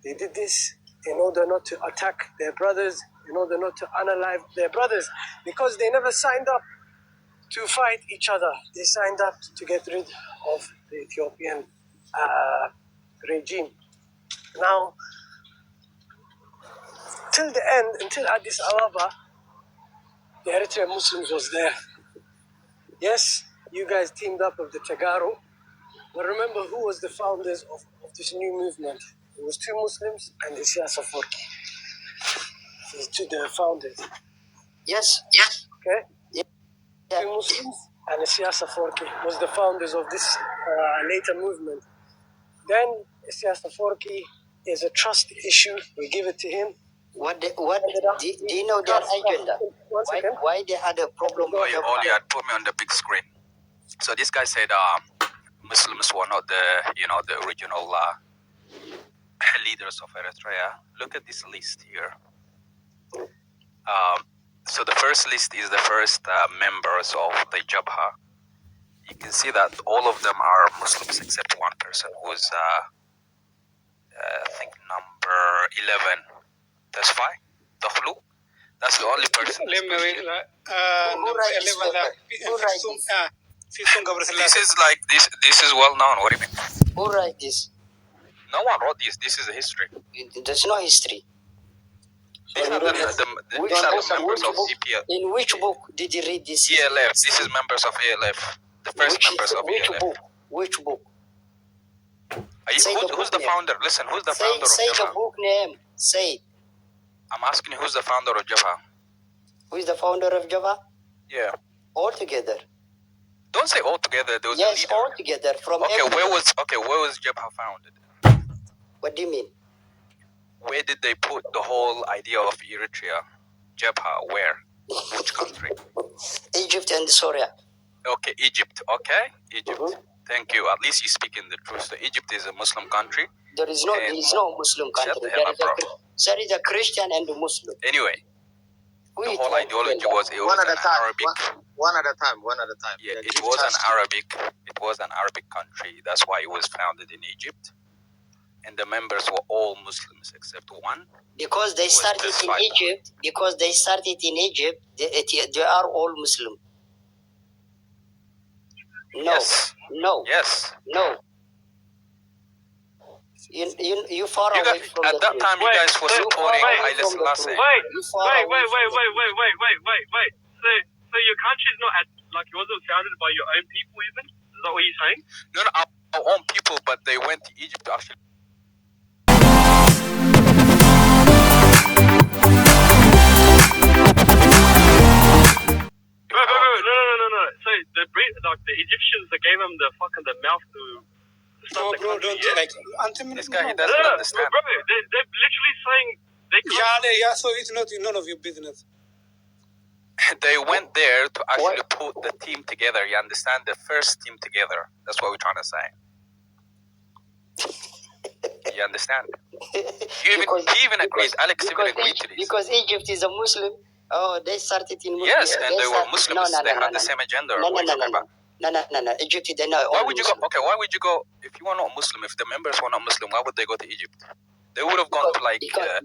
Speaker 7: They did this in order not to attack their brothers, in order not to unalive their brothers, because they never signed up to fight each other. They signed up to get rid of the Ethiopian regime. Now, till the end, until Addis Ababa, the Eritrean Muslims was there. Yes, you guys teamed up with the Tagaro, but remember who was the founders of this new movement? It was two Muslims and the Saho. The founders.
Speaker 1: Yes.
Speaker 7: Okay?
Speaker 1: Yeah.
Speaker 7: Two Muslims and the Saho was the founders of this later movement. Then Saho is a trust issue. We give it to him.
Speaker 1: Do you know their agenda? Why they had a problem?
Speaker 5: All you had put me on the big screen. So this guy said Muslims were not the original leaders of Eritrea. Look at this list here. So the first list is the first members of the Jabha. You can see that all of them are Muslims except one person who's I think number 11. That's fine. Dakhlu. That's the only person.
Speaker 1: Who writes
Speaker 5: This is like this. This is well known. What do you mean?
Speaker 1: Who writes this?
Speaker 5: No one wrote this. This is a history.
Speaker 1: There's no history.
Speaker 5: These are the members of CPL.
Speaker 1: In which book did you read this?
Speaker 5: ELF. This is members of ELF. The first members of ELF.
Speaker 1: Which book?
Speaker 5: Who's the founder? Listen, who's the founder of Jabha?
Speaker 1: Say the book name. Say it.
Speaker 5: I'm asking you, who's the founder of Jabha?
Speaker 1: Who is the founder of Jabha?
Speaker 5: Yeah.
Speaker 1: All together.
Speaker 5: Don't say all together. There was a leader.
Speaker 1: All together.
Speaker 5: Where was Jabha founded?
Speaker 1: What do you mean?
Speaker 5: Where did they put the whole idea of Eritrea? Jabha, where? Which country?
Speaker 1: Egypt and Syria.
Speaker 5: Okay, Egypt. Okay, Egypt. Thank you. At least you're speaking the truth. So Egypt is a Muslim country.
Speaker 1: There is no Muslim country. There is a Christian and a Muslim.
Speaker 5: Anyway, the whole ideology was
Speaker 4: one at a time.
Speaker 5: Arabic.
Speaker 4: One at a time.
Speaker 5: Yeah, it was an Arabic country. That's why it was founded in Egypt. And the members were all Muslims except one.
Speaker 1: Because they started in Egypt. Because they started in Egypt, they are all Muslim. No.
Speaker 5: Yes.
Speaker 1: No.
Speaker 5: Yes.
Speaker 1: No. You far away from
Speaker 5: at that time. You guys were supporting Haile Selassie.
Speaker 2: Wait. So your country is not it wasn't founded by your own people, even? Is that what you're saying?
Speaker 5: No, our own people, but they went to Egypt to actually.
Speaker 2: No. So the Egyptians, they gave them the mouth to.
Speaker 7: No, bro, don't
Speaker 5: This guy, he doesn't understand.
Speaker 2: Bro, they're literally saying they can't.
Speaker 7: Yeah, so it's not none of your business.
Speaker 5: They went there to actually put the team together. You understand? The first team together. That's what we're trying to say. You understand? He even agrees. Alex even agreed to this.
Speaker 1: Because Egypt is a Muslim. Oh, they started in Muslim.
Speaker 5: Yes, and they were Muslims. They had the same agenda.
Speaker 1: No. Egypt, they know.
Speaker 5: Why would you go? Okay, why would you go? If you were not Muslim, if the members were not Muslim, why would they go to Egypt? They would have gone to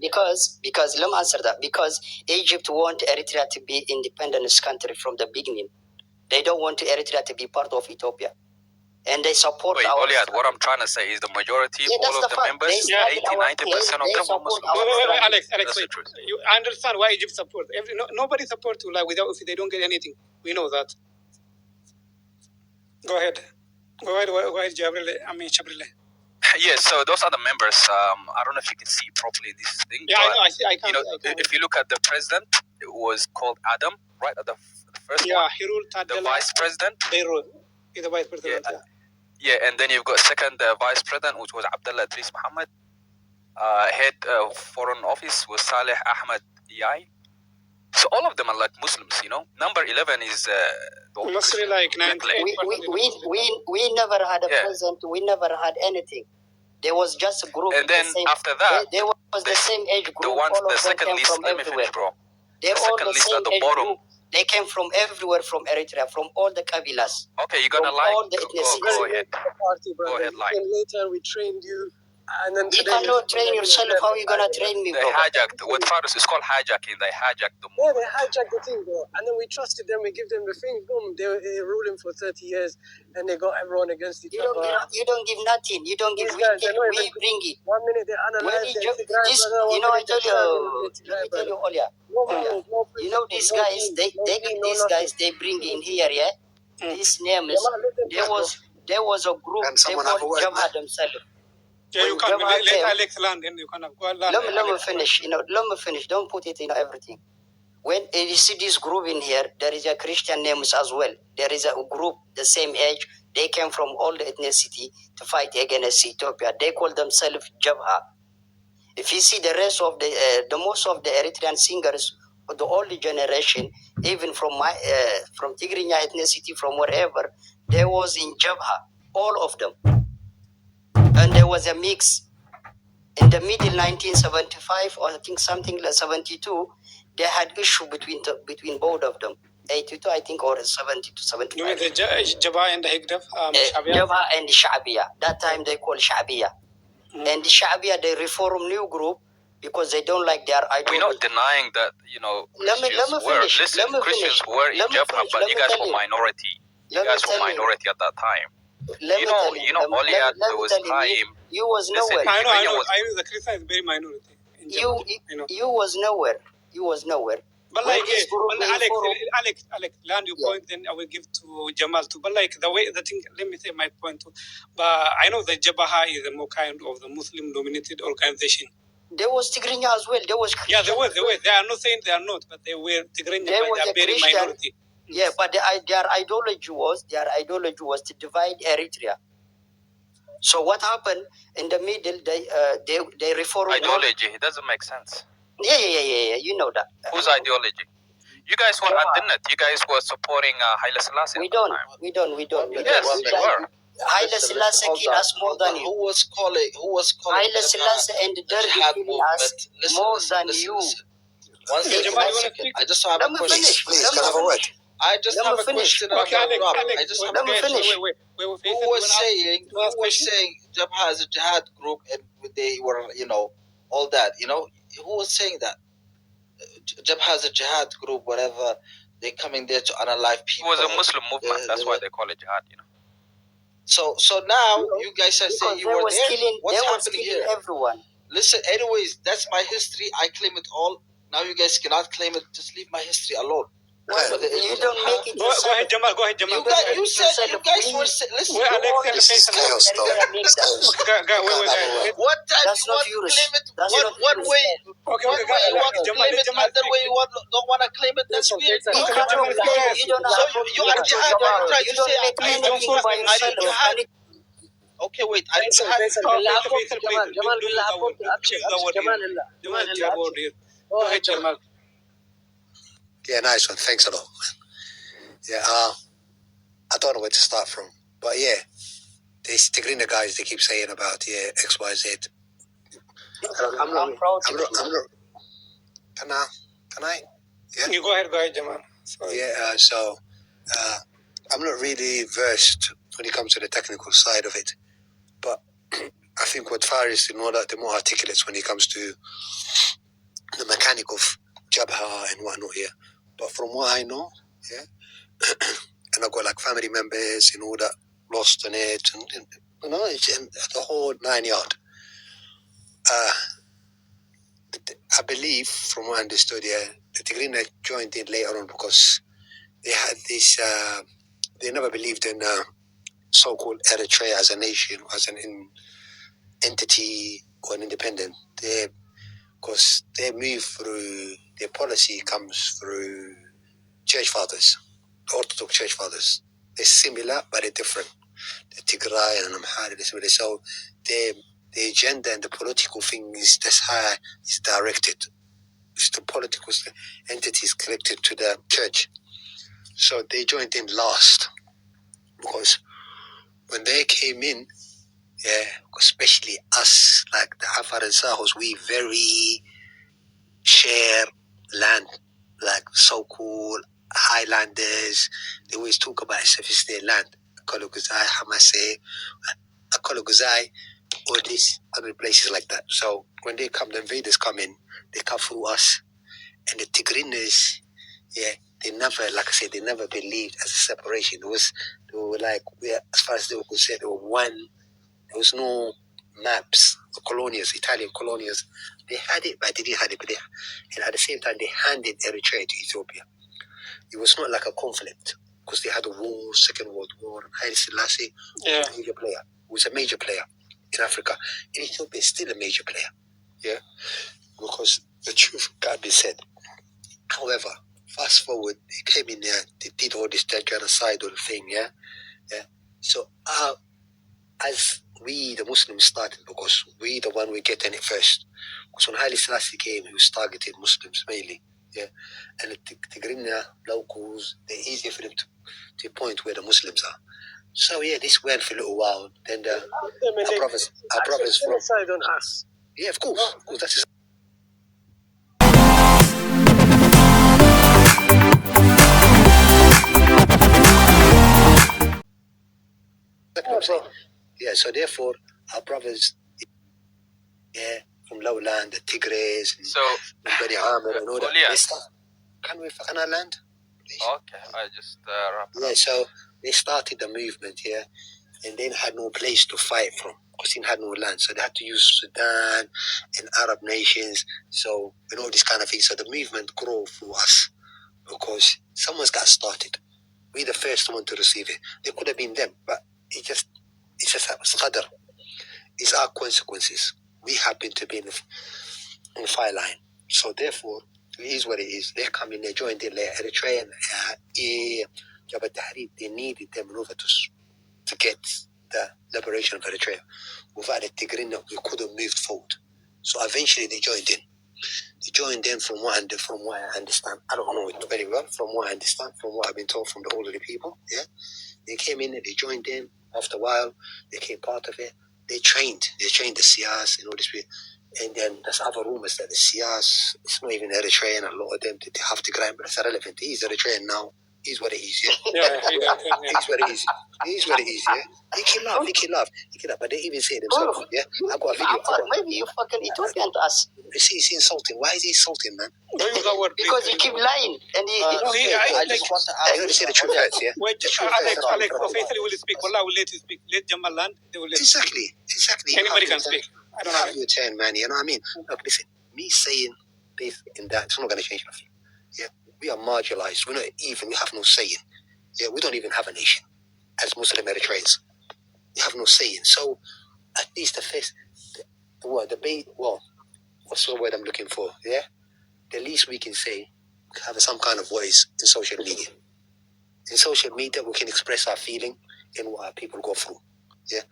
Speaker 1: because let me answer that. Because Egypt want Eritrea to be independent country from the beginning. They don't want Eritrea to be part of Ethiopia. And they support
Speaker 5: what I'm trying to say is the majority, all of the members, 80-90% of them are Muslims.
Speaker 2: Wait, Alex, wait. I understand why Egypt supports. Nobody supports without if they don't get anything. We know that. Go ahead, Jabril. Shabril.
Speaker 5: Yeah, so those are the members. I don't know if you can see properly this thing.
Speaker 2: Yeah, I know. I see. I can't.
Speaker 5: If you look at the president, it was called Adam, right? At the first one.
Speaker 2: Yeah, he ruled
Speaker 5: The vice president.
Speaker 2: They ruled. He's the vice president.
Speaker 5: Yeah, and then you've got second vice president, which was Abdullah Idris Muhammad. Head of foreign office was Saleh Ahmed Yai. So all of them are like Muslims, you know. Number 11 is
Speaker 2: mostly like 98%.
Speaker 1: We never had a president. We never had anything. There was just a group.
Speaker 5: And then after that,
Speaker 1: there was the same age group.
Speaker 5: The ones, the second list. Let me finish, bro.
Speaker 1: They're all the same age group. They came from everywhere, from Eritrea, from all the Kabilas.
Speaker 5: Okay, you're gonna lie. Go ahead.
Speaker 7: Go ahead, lie. And later we trained you. And then
Speaker 1: you cannot train yourself. How are you gonna train me, bro?
Speaker 5: They hijacked. What Faris is called hijacking. They hijacked the movement.
Speaker 7: Yeah, they hijacked the thing, bro. And then we trusted them. We give them the thing. Boom. They were ruling for 30 years, and they got everyone against each other.
Speaker 1: You don't give nothing. You don't give. We bring it.
Speaker 7: 1 minute they analyze.
Speaker 1: I tell you, Olia. You know these guys. They these guys. They bring in here. Yeah. These names. There was a group. They called Jabha themselves.
Speaker 2: Yeah, you can let land and you can go land.
Speaker 1: Let me finish. Let me finish. Don't put it in everything. When you see this group in here, there is a Christian names as well. There is a group the same age. They came from all the ethnicity to fight against Ethiopia. They call themselves Jabha. If you see the rest of the most of the Eritrean singers, the older generation, even from Tigrinya ethnicity, from wherever, they was in Jabha. All of them. And there was a mix in the middle 1975, or I think something like 72. They had issue between both of them. 82, I think, or 70 to 75.
Speaker 2: The Jabha and the Higdaf,
Speaker 1: Jabha and the Sha'biya. That time they call Sha'biya. And the Sha'biya, they reform new group because they don't like their ideology.
Speaker 5: We're not denying that, Christians were in Jabha, but you guys were minority. You guys were minority at that time. Only at those time.
Speaker 1: You was nowhere.
Speaker 2: I know. The Christian is very minority.
Speaker 1: You was nowhere.
Speaker 2: But like, Alex, land your point. Then I will give to Jamal too. But like the thing. Let me say my point too. But I know that Jabha is a more kind of the Muslim-dominated organization.
Speaker 1: There was Tigrinya as well. There was Christian.
Speaker 2: Yeah, there was. They are not saying they are not, but they were Tigrinya. They are very minority.
Speaker 1: Yeah, but their ideology was to divide Eritrea. So what happened in the middle? They reformed.
Speaker 5: Ideology. It doesn't make sense.
Speaker 1: Yeah. You know that.
Speaker 5: Whose ideology? You guys were at Dinnet. You guys were supporting Haile Selassie.
Speaker 1: We don't.
Speaker 5: Yes, you were.
Speaker 1: Haile Selassie killed us more than you.
Speaker 8: Who was calling?
Speaker 1: Haile Selassie and Derby killed us more than you.
Speaker 8: One second. I just have a question.
Speaker 1: Please, can I have a word?
Speaker 8: I just have a question.
Speaker 2: Okay, Alex,
Speaker 1: let me finish.
Speaker 8: Who was saying Jabha is a jihad group and they were, all that, Who was saying that? Jabha is a jihad group, whatever. They're coming there to unalive people.
Speaker 5: It was a Muslim movement. That's why they call it jihad,
Speaker 8: So now you guys are saying you were there. What's happening here?
Speaker 1: Everyone.
Speaker 8: Listen, anyways, that's my history. I claim it all. Now you guys cannot claim it. Just leave my history alone.
Speaker 1: You don't make it.
Speaker 2: Go ahead, Jamal.
Speaker 8: You said you guys were listen.
Speaker 2: What time you want
Speaker 8: to claim it? One way. One way you want to claim it. Other way you don't want to claim it. That's weird. So you are jihad. You don't make anything by yourself. Okay, wait.
Speaker 2: Jamal.
Speaker 1: Yeah, nice one. Thanks a lot. Yeah, I don't know where to start from, but yeah, these Tigrinya guys, they keep saying about X, Y, Z. I'm proud. Can I? Yeah.
Speaker 2: You go ahead, Jamal. Sorry.
Speaker 1: Yeah. So I'm not really versed when it comes to the technical side of it, but I think what Faris is the more articulate when it comes to the mechanic of Jabha and whatnot here. But from what I know, and I've got like family members and all that lost on it, and the whole 9 yards. I believe, from what I understood, the Tigrinya joined in later on because they had this. They never believed in so-called Eritrea as a nation, as an entity or an independent, because they move through, their policy comes through church fathers, Orthodox church fathers. They're similar, but they're different. The Tigray and Amhara, they're similar. So the agenda and the political thing is, that's how it's directed. It's the political entities connected to the church. So they joined in last, because when they came in, yeah, especially us, like the Afar and Sahos, we very share land, like so-called highlanders. They always talk about it if it's their land. Kologuzai, Hamase, Kologuzai, all these other places like that. So when they come, the invaders come in, they come through us. And the Tigrinyas, yeah, they never, like I said, they never believed as a separation. They were like, as far as they were concerned, they were one. There was no maps. The colonials, Italian colonials, they had it, but they didn't have it. And at the same time, they handed Eritrea to Ethiopia. It was not like a conflict, because they had a war, Second World War, and Haile Selassie was a major player. He was a major player in Africa. In Ethiopia, still a major player. Yeah, because the truth can't be said. However, fast forward, they came in there, they did all this genocidal thing, yeah? So, as we, the Muslims, started, because we, the one, we get in it first. Because when Haile Selassie came, he was targeting Muslims mainly, yeah? And the Tigrinya locals, they're easier for them to point where the Muslims are. So, yeah, this went for a little while. Then our brothers from...
Speaker 7: Genocide on us.
Speaker 1: Yeah, of course, that's exactly what I'm saying. Yeah, so therefore, our brothers, yeah, from lowland, the Tigrays,
Speaker 4: So,
Speaker 1: Bani Amir and all that, they start. Can we fucking our land? Please?
Speaker 4: okay, I just wrap it
Speaker 1: Yeah,
Speaker 4: up.
Speaker 1: so they started the movement here, and then had no place to fight from, because they had no land. So they had to use Sudan and Arab nations, so, and all this kind of thing. So the movement grew through us, because someone's got started. We're the first one to receive it. They could have been them, but it's just qadr. It's our consequences. We happen to be in the fire line. So therefore, it is what it is. They come in, they joined in there. Eritrea and Jabhat Tahrir, they needed them in order to get the liberation of Eritrea. Without the Tigrinya, we could have moved forward. So eventually they joined in. They joined in from what I understand. I don't know it very well. From what I understand, from what I've been told from the older people, yeah. They came in and they joined in. After a while, they became part of it. They trained the Siyas and all this. And then there's other rumors that the Siyas, it's not even Eritrean, a lot of them, they have to grind, but it's irrelevant. He's Eritrean now. He's what it is, yeah? He's what it is. He's what it is, yeah? He can laugh. But they even say themselves, yeah? I got a video.
Speaker 8: Maybe you fucking Ethiopian to us.
Speaker 1: He's insulting. Why is he insulting, man?
Speaker 8: Because he keep lying. And
Speaker 4: I just want to ask.
Speaker 1: You got to say the truth first, yeah?
Speaker 2: Wait, Alex, officially will speak. Wallah will let you speak. Let Jamal land. They will let
Speaker 1: Exactly.
Speaker 2: Anybody can speak. I don't know.
Speaker 1: Your turn, man. You know what I mean? Look, listen. Me saying this and that, it's not going to change nothing. Yeah, we are marginalized. We're not even. We have no saying. Yeah, we don't even have a nation as Muslim Eritreans. We have no saying. So, at least the first, what's the word I'm looking for? Yeah, the least we can say, have some kind of voice in social media. In social media, we can express our feeling in what our people go through. Yeah.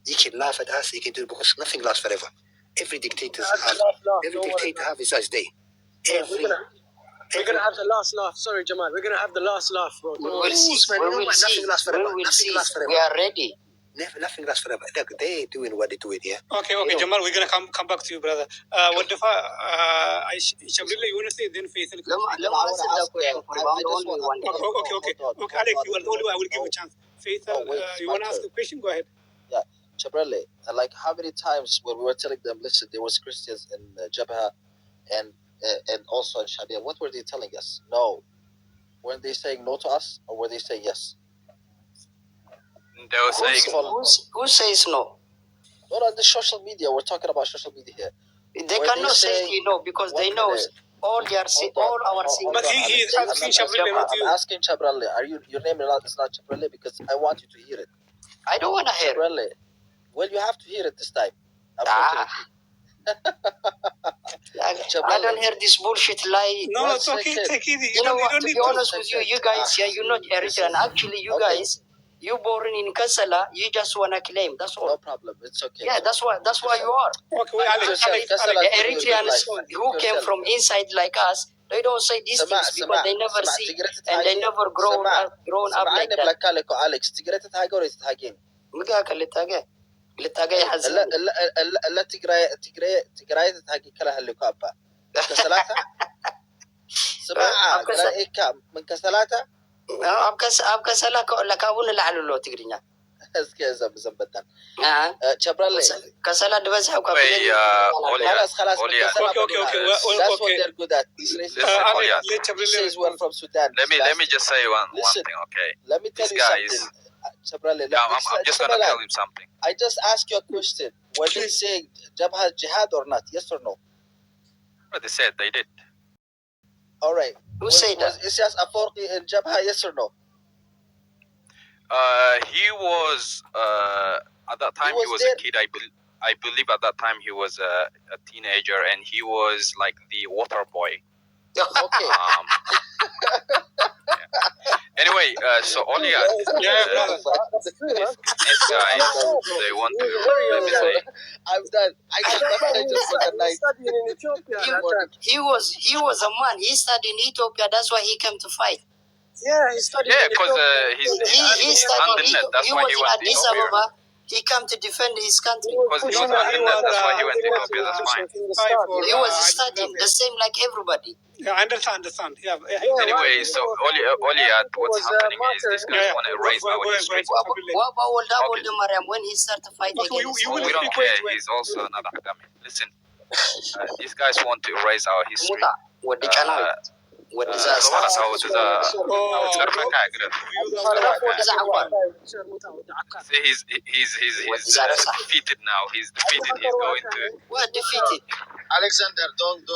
Speaker 1: You can laugh at us, you can do it, because nothing lasts forever. Every dictator have his last day.
Speaker 7: We're gonna have the last laugh. Sorry, Jamal. We're gonna have the last laugh, bro.
Speaker 8: we'll see.
Speaker 1: Nothing lasts forever.
Speaker 8: We are ready.
Speaker 1: Nothing lasts forever. Look, they're doing what they do it, yeah.
Speaker 2: Okay, Jamal, we're gonna come back to you, brother. What the Shabrilla, you wanna say then Faisal?
Speaker 8: Let me answer that question.
Speaker 2: Okay, Alex, you are the only one. I will give you a chance. Faisal, you wanna ask a question? Go ahead.
Speaker 5: Yeah, Chabrele, like how many times when we were telling them, listen, there was Christians in Jabha and also in Shabia, what were they telling us? No. Weren't they saying no to us, or were they saying yes?
Speaker 4: They were saying...
Speaker 8: Who says no?
Speaker 5: Not on the social media. We're talking about social media here.
Speaker 8: They cannot say no, because they know all our singles.
Speaker 2: But he is asking Chabrele, not you.
Speaker 5: I'm asking Chabrele, your name is not Chabrele, because I want you to hear it.
Speaker 8: I don't want to hear.
Speaker 5: Chabrele, well, you have to hear it this time.
Speaker 1: I don't hear this bullshit lie.
Speaker 2: No, it's okay. Take it.
Speaker 1: You know what? To be honest with you, you guys, you're not Eritrean. Actually, you guys, you born in Kassala, you just wanna claim. That's all. No problem. It's okay. Yeah, that's why you are.
Speaker 2: Okay, wait, Alex,
Speaker 1: The Eritreans who came from inside like us, they don't say these things because they never see and they never grown up like that. Alex, لتاجي حزن لا تقراي تاجي كلها اللي كابا كسلاته سمع إيكا من كسلاته أب كسلا لكابون اللي على اللو تقرينا اسكي زبدان شبرالي كسلا دبس هاو كابين خلاص
Speaker 2: okay.
Speaker 1: That's what they're good at. From Sudan.
Speaker 4: Let me just say one thing, okay?
Speaker 1: Let me tell you something.
Speaker 4: I'm just gonna tell him something.
Speaker 1: I just ask you a question. Were they saying Jabha jihad or not? Yes or no?
Speaker 4: But they said they did.
Speaker 1: All right. Who said that? Is just Aforki in Jabha? Yes or no?
Speaker 4: He was at that time. He was a kid. I believe at that time he was a teenager, and he was like the water boy.
Speaker 1: Okay.
Speaker 4: Anyway, so Olia, these guys, they want to let me say.
Speaker 1: I'm done. I just for the night. He was a man. He studied in Ethiopia. That's why he came to fight.
Speaker 2: Yeah, he studied.
Speaker 4: Yeah, because he studied. That's why he went to Ethiopia.
Speaker 1: He came to defend his country.
Speaker 4: Because he was that's why he went to Ethiopia. That's fine.
Speaker 1: He was studying the same like everybody.
Speaker 2: Yeah, I understand. Yeah.
Speaker 4: Anyway, so Oliat, what's happening is this guy want to erase our history.
Speaker 1: What about when he started fighting against
Speaker 4: we don't care. He's also another academic. Listen, these guys want to erase our history. What is that? He's defeated now. He's defeated. He's going to.
Speaker 1: What defeated?
Speaker 4: Alexander, don't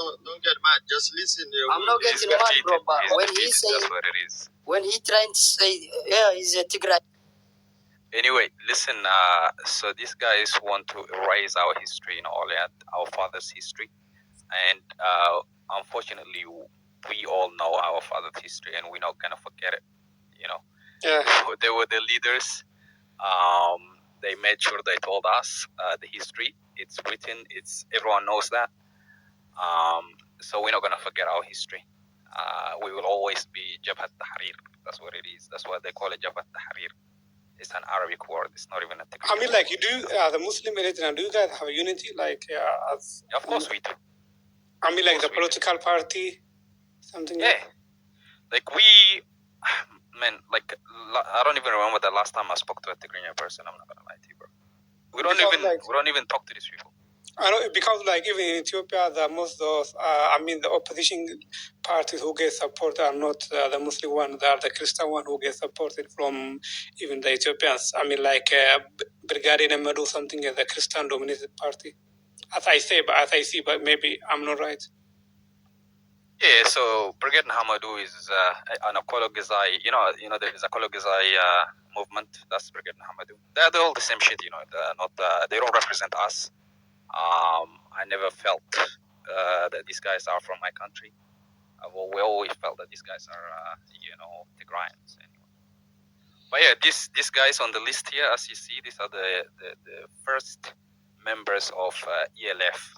Speaker 4: get mad. Just listen.
Speaker 1: I'm not getting mad, bro. But when he say,
Speaker 4: that's what it is.
Speaker 1: When he trying to say, yeah, he's a Tigray.
Speaker 4: Anyway, listen. So these guys want to erase our history, our father's history, and unfortunately, we all know our father's history, and we're not gonna forget it.
Speaker 2: Yeah.
Speaker 4: They were the leaders. They made sure they told us the history. It's written. Everyone knows that. So we're not gonna forget our history. We will always be Jabhat Tahrir. That's what it is. That's why they call it Jabhat Tahrir. It's an Arabic word. It's not even a Tigray.
Speaker 2: I mean, like, you do the Muslim Eritrean. Do you guys have a unity? Like,
Speaker 4: of course we do.
Speaker 2: I mean, like the political party. Something.
Speaker 4: Yeah, like I don't even remember the last time I spoke to a Tigrinya person. I'm not gonna lie to you, bro. We don't even talk to these people.
Speaker 2: I know, because like even in Ethiopia, most of the opposition parties who get support are not the Muslim one; they are the Christian one who get supported from even the Ethiopians. I mean, like Brigadier Nemadu, something is a Christian-dominated party, as I see, but maybe I'm not right.
Speaker 4: Yeah, so Brigadier Hamadu is an Ekologizai. There is a Ekologizai movement. That's Brigadier Hamadu. They're all the same shit. They don't represent us. I never felt that these guys are from my country. We always felt that these guys are, Tigrayans. Anyway. But yeah, these guys on the list here, as you see, these are the first members of ELF.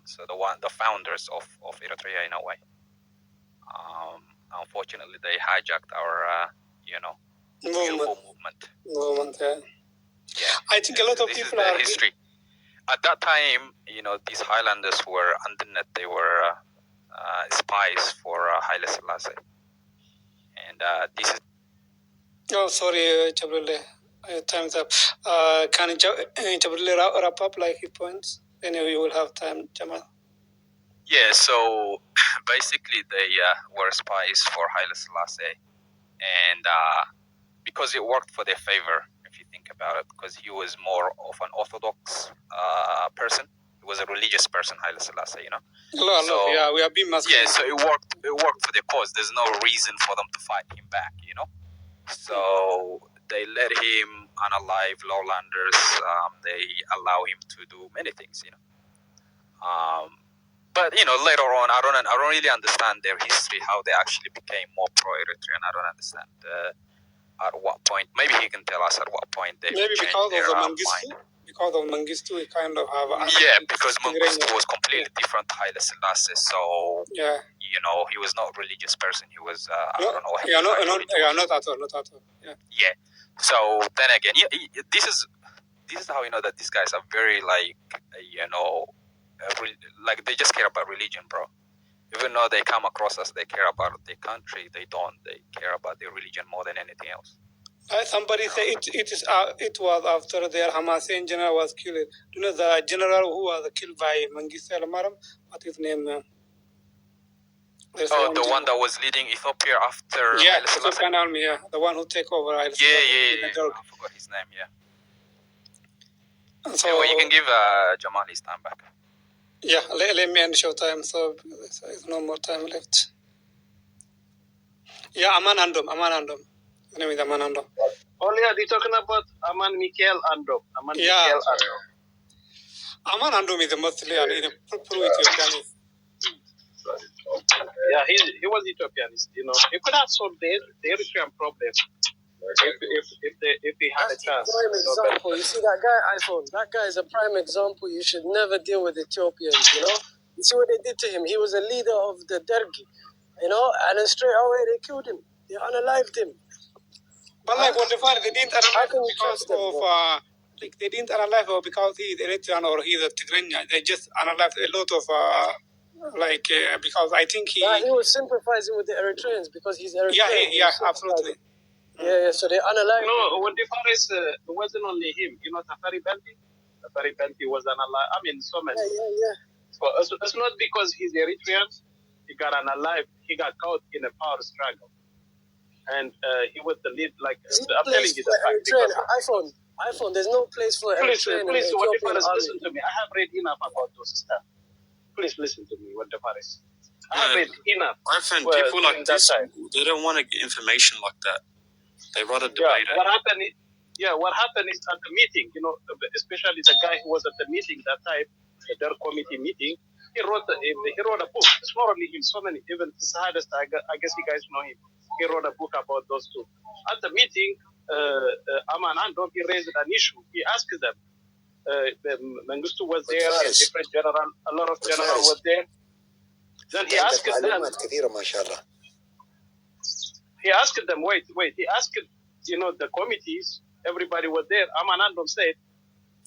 Speaker 4: So the founders of Eritrea in a way. Unfortunately, they hijacked our, beautiful movement. Yeah.
Speaker 2: I think a lot of people
Speaker 4: are history. At that time, these Highlanders were undernet. They were spies for Haile Selassie, and this is.
Speaker 2: Oh, sorry, Chabrille. Time's up. Can Chabrille wrap up like he points? Anyway, we will have time, Jamal.
Speaker 4: Yeah, so basically they were spies for Haile Selassie, and because it worked for their favor, if you think about it, because he was more of an orthodox person. He was a religious person, Haile Selassie,
Speaker 2: Yeah, we have been masculine.
Speaker 4: Yeah, so it worked for their cause. There's no reason for them to fight him back, So they let him
Speaker 5: unalive lowlanders. They allow him to do many things, you know. But you know, later on, I don't really understand their history, how they actually became more pro-Eritrean. I don't understand at what point. Maybe he can tell us at what point they
Speaker 2: maybe
Speaker 5: changed
Speaker 2: because
Speaker 5: their
Speaker 2: of the
Speaker 5: mind.
Speaker 2: Mengistu. Because of Mengistu, we kind of have
Speaker 5: Because Mengistu was completely different to Haile Selassie. So you know, he was not a religious person. He was I don't know.
Speaker 2: Not at all.
Speaker 5: Yeah. So then again, this is how you know that these guys are very like you know, like they just care about religion, bro. Even though they come across as they care about their country, they don't. They care about their religion more than anything else.
Speaker 2: Somebody say it was after their Hamasien general was killed. You know the general who was killed by Mengistu Maram. What is his name?
Speaker 5: The one that was leading Ethiopia after Haile Selassie?
Speaker 2: Ethiopian army, the one who take over Haile
Speaker 5: Selassie. Yeah. I forgot his name. Yeah. So you can give Jamal his time back.
Speaker 2: Yeah, let me end show time. So there's no more time left. Yeah, Aman Andom. The name is Aman Andom.
Speaker 6: Only are you talking about Aman Michael Andom?
Speaker 2: Michael Andom. Aman Andom is mostly pro-Ethiopian.
Speaker 6: Yeah, he was Ethiopian. You know, he could have solved the Eritrean problem if he had a chance.
Speaker 7: Prime example. You see that guy iPhone. That guy is a prime example. You should never deal with Ethiopians. You know. You see what they did to him. He was a leader of the Dergi. You know, and then straight away they killed him. They unalived him.
Speaker 2: But like what the fact they didn't unalive him because of they didn't unalive him because he's Eritrean or he's a Tigrinya. They just unalived a lot of because I think he
Speaker 7: was sympathizing with the Eritreans because he's Eritrean.
Speaker 2: Yeah, absolutely.
Speaker 7: Yeah, so they unalived.
Speaker 6: No, when the Faris, it wasn't only him. You know, Tafari Benti was unalived. I mean, so many.
Speaker 7: Yeah.
Speaker 6: So it's not because he's Eritrean. He got unalived. He got caught in a power struggle, and he was the lead. Like I'm telling you, the fact.
Speaker 7: iPhone. There's no place for Eritrean.
Speaker 6: Please, listen to me. I have read enough about those stuff. Please listen to me, what the Faris. I have read enough.
Speaker 9: I find people like this, they don't want to get information like that. They rather debate it.
Speaker 6: What happened is at the meeting, you know, especially the guy who was at the meeting that time, their committee meeting, he wrote a book. It's not only him, so many, even the hardest, I guess you guys know him. He wrote a book about those two. At the meeting, Aman Andom, he raised an issue. He asked them, Mengistu was there, a different general, a lot of generals were there. Then he asked them, he asked, you know, the committees, everybody was there. Aman Andom said,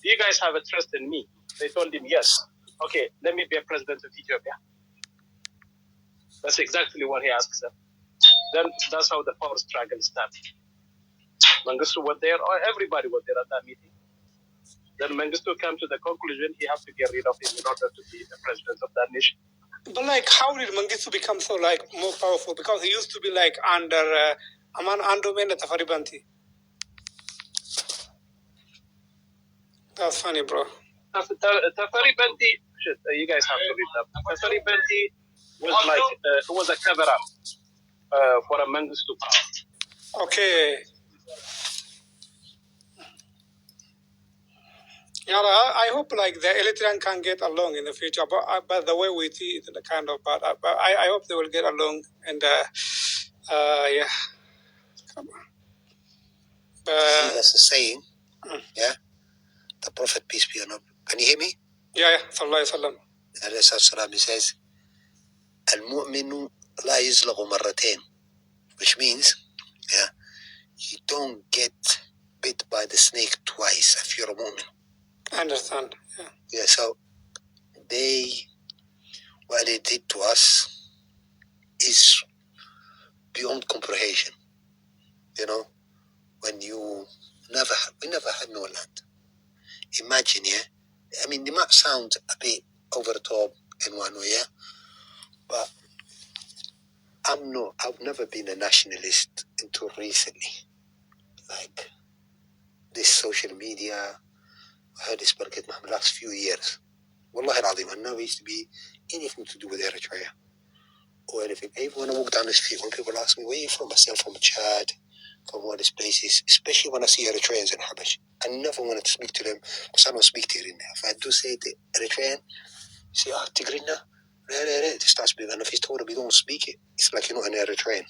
Speaker 6: do you guys have a trust in me? They told him, yes. Okay, let me be a president of Ethiopia. That's exactly what he asked them. Then that's how the power struggle started. Mengistu was there, or everybody was there at that meeting. Then Mengistu came to the conclusion he has to get rid of him in order to be the president of that nation.
Speaker 2: But like, how did Mengistu become so like more powerful? Because he used to be like under Aman Andom and Tafari Benti. That's funny, bro.
Speaker 6: Tafari Benti, you guys have to read that. Tafari Benti was like it was a cover-up for a Mengistu power.
Speaker 2: Okay. Yeah, I hope like the Eritrean can get along in the future, but the way we see it, the kind of, but I hope they will get along and yeah. Come on.
Speaker 1: See, that's the saying. Yeah, the Prophet, peace be on him. Can you hear me?
Speaker 2: Yeah. Sallallahu alaihi wasallam.
Speaker 1: He says, "Al-mu'minu la yuzlaghu marratain," which means, yeah, you don't get bit by the snake twice if you're a mu'min.
Speaker 2: I understand.
Speaker 1: Yeah. So what they did to us is beyond comprehension. You know, when we never had no land. Imagine, yeah. I mean, they might sound a bit over the top in one way, yeah, but I've never been a nationalist until recently. Like this social media, I heard this market in the last few years. Wallahi al-Azim, I never used to be anything to do with Eritrea or anything. Even when I walk down the street, when people ask me, where are you from? I say, I'm from Chad, from all these places, especially when I see Eritreans in Habash. I never wanted to speak to them because I don't speak Tigrinya. If I do say the Eritrean, say, Tigrinya, they start speaking. And if he's told them you don't speak it, it's like you're not an Eritrean.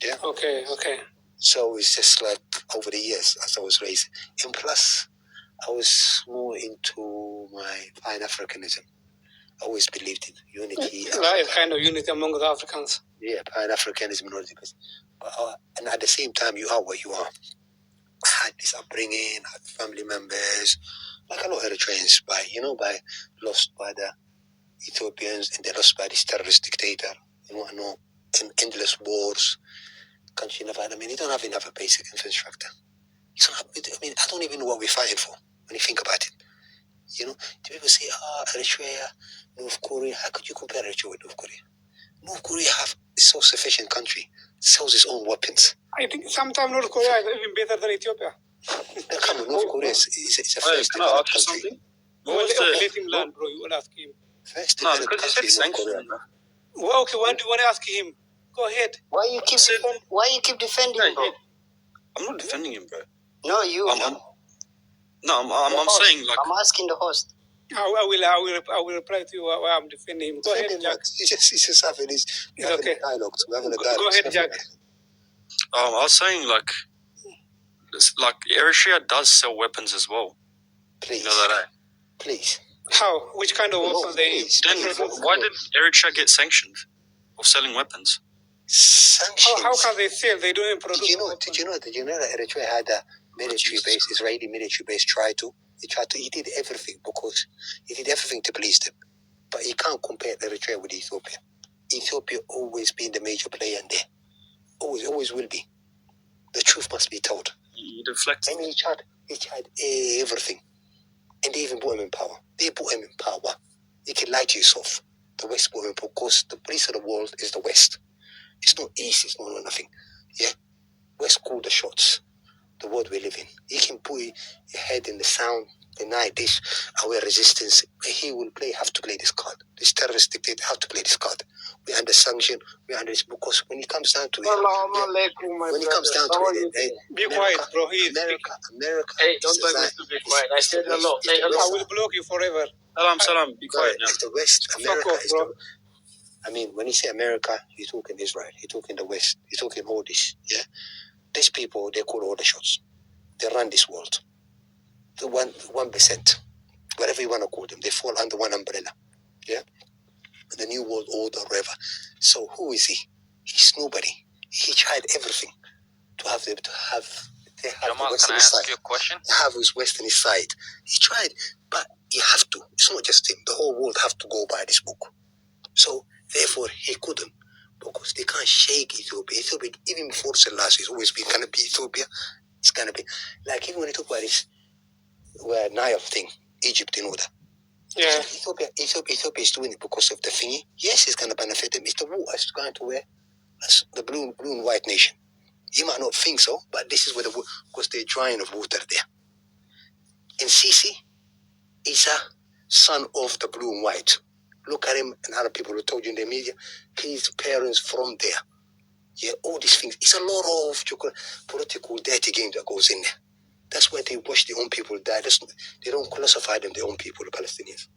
Speaker 1: Yeah?
Speaker 2: Okay.
Speaker 1: So it's just like over the years as I was raised. And plus, I was more into my Pan-Africanism. I always believed in unity.
Speaker 2: Kind of unity among the Africans.
Speaker 1: Yeah, Pan-Africanism and all this. And at the same time, you are what you are. I had this upbringing, I had family members, like a lot of Eritreans, lost by the Ethiopians, and they lost by this terrorist dictator, and endless wars. Country never had. I mean, you don't have enough of basic infrastructure. I don't even know what we're fighting for when you think about it. The people say, Eritrea, North Korea. How could you compare Eritrea with North Korea? North Korea have a self-sufficient country, sells its own weapons.
Speaker 2: I think sometimes North Korea is even better than Ethiopia.
Speaker 1: Come on, North Korea is a first
Speaker 9: can I
Speaker 1: developed
Speaker 9: ask you
Speaker 1: country.
Speaker 9: something?
Speaker 2: Let him learn, bro. You will ask him.
Speaker 1: First
Speaker 9: No,
Speaker 1: developed
Speaker 9: because you said
Speaker 1: country in North
Speaker 9: sanctions.
Speaker 1: Korea.
Speaker 2: Well, okay, why do you want to ask him? Go ahead.
Speaker 8: Why you keep defending him, bro?
Speaker 9: I'm not defending him, bro.
Speaker 8: No, you.
Speaker 9: I'm saying like
Speaker 8: I'm asking the host.
Speaker 2: I will reply to you why I'm defending him. Go ahead, Jack.
Speaker 1: He's just having this
Speaker 2: Okay.
Speaker 1: dialogue. We're having a dialogue.
Speaker 2: Go ahead, Jack.
Speaker 9: I was saying like Eritrea does sell weapons as well.
Speaker 1: Please.
Speaker 9: You know that,
Speaker 1: Please.
Speaker 2: How? Which kind of weapons they?
Speaker 9: Then why did Eritrea get sanctioned of selling weapons?
Speaker 1: Sanctions.
Speaker 2: How can they sell? They don't even produce.
Speaker 1: Did you know that Eritrea had a military base, Israeli military base, he did everything to please them. But you can't compare Eritrea with Ethiopia. Ethiopia always been the major player in there. Always will be. The truth must be told.
Speaker 9: You deflect.
Speaker 1: And he tried everything. And they even put him in power. They put him in power. You can lie to yourself. The West put him in power because the police of the world is the West. It's not East, it's not nothing. Yeah? West call the shots. The world we live in. He can put your head in the sound, deny this, our resistance. He will have to play this card. This terrorist dictator have to play this card. We're under sanction, we're under this, because when it comes down to it,
Speaker 2: be quiet, bro. He is
Speaker 1: America.
Speaker 6: Hey, don't beg me to be quiet. I said hello. Say hello.
Speaker 2: I will block you forever.
Speaker 9: Salam. Be quiet now.
Speaker 1: It's the West. America
Speaker 2: off,
Speaker 1: is
Speaker 2: bro.
Speaker 1: when you say America, you're talking Israel, you're talking the West, you're talking all this, yeah? These people, they call all the shots. They run this world. The 1%, whatever you want to call them, they fall under one umbrella, yeah? The New World Order, whatever. So who is he? He's nobody. He tried everything to have
Speaker 5: Jamal, can I ask you a question?
Speaker 1: Have his Western side. He tried, but you have to. It's not just him. The whole world have to go by this book. So therefore, he couldn't, because they can't shake Ethiopia. Ethiopia, even before Selassie, it's always been gonna be Ethiopia. It's gonna be like, even when they talk about this Nile thing, Egypt in order.
Speaker 2: Yeah.
Speaker 1: Ethiopia is doing it because of the thingy. Yes, it's gonna benefit them. It's the water. It's going to where? That's the blue and white nation. You might not think so, but this is where because they're drying of water there. And Sisi is a son of the blue and white. Look at him, and other people who told you in the media, his parents from there. Yeah, all these things. It's a lot of political dirty game that goes in there. That's why they watch their own people die. They don't classify them their own people, the Palestinians.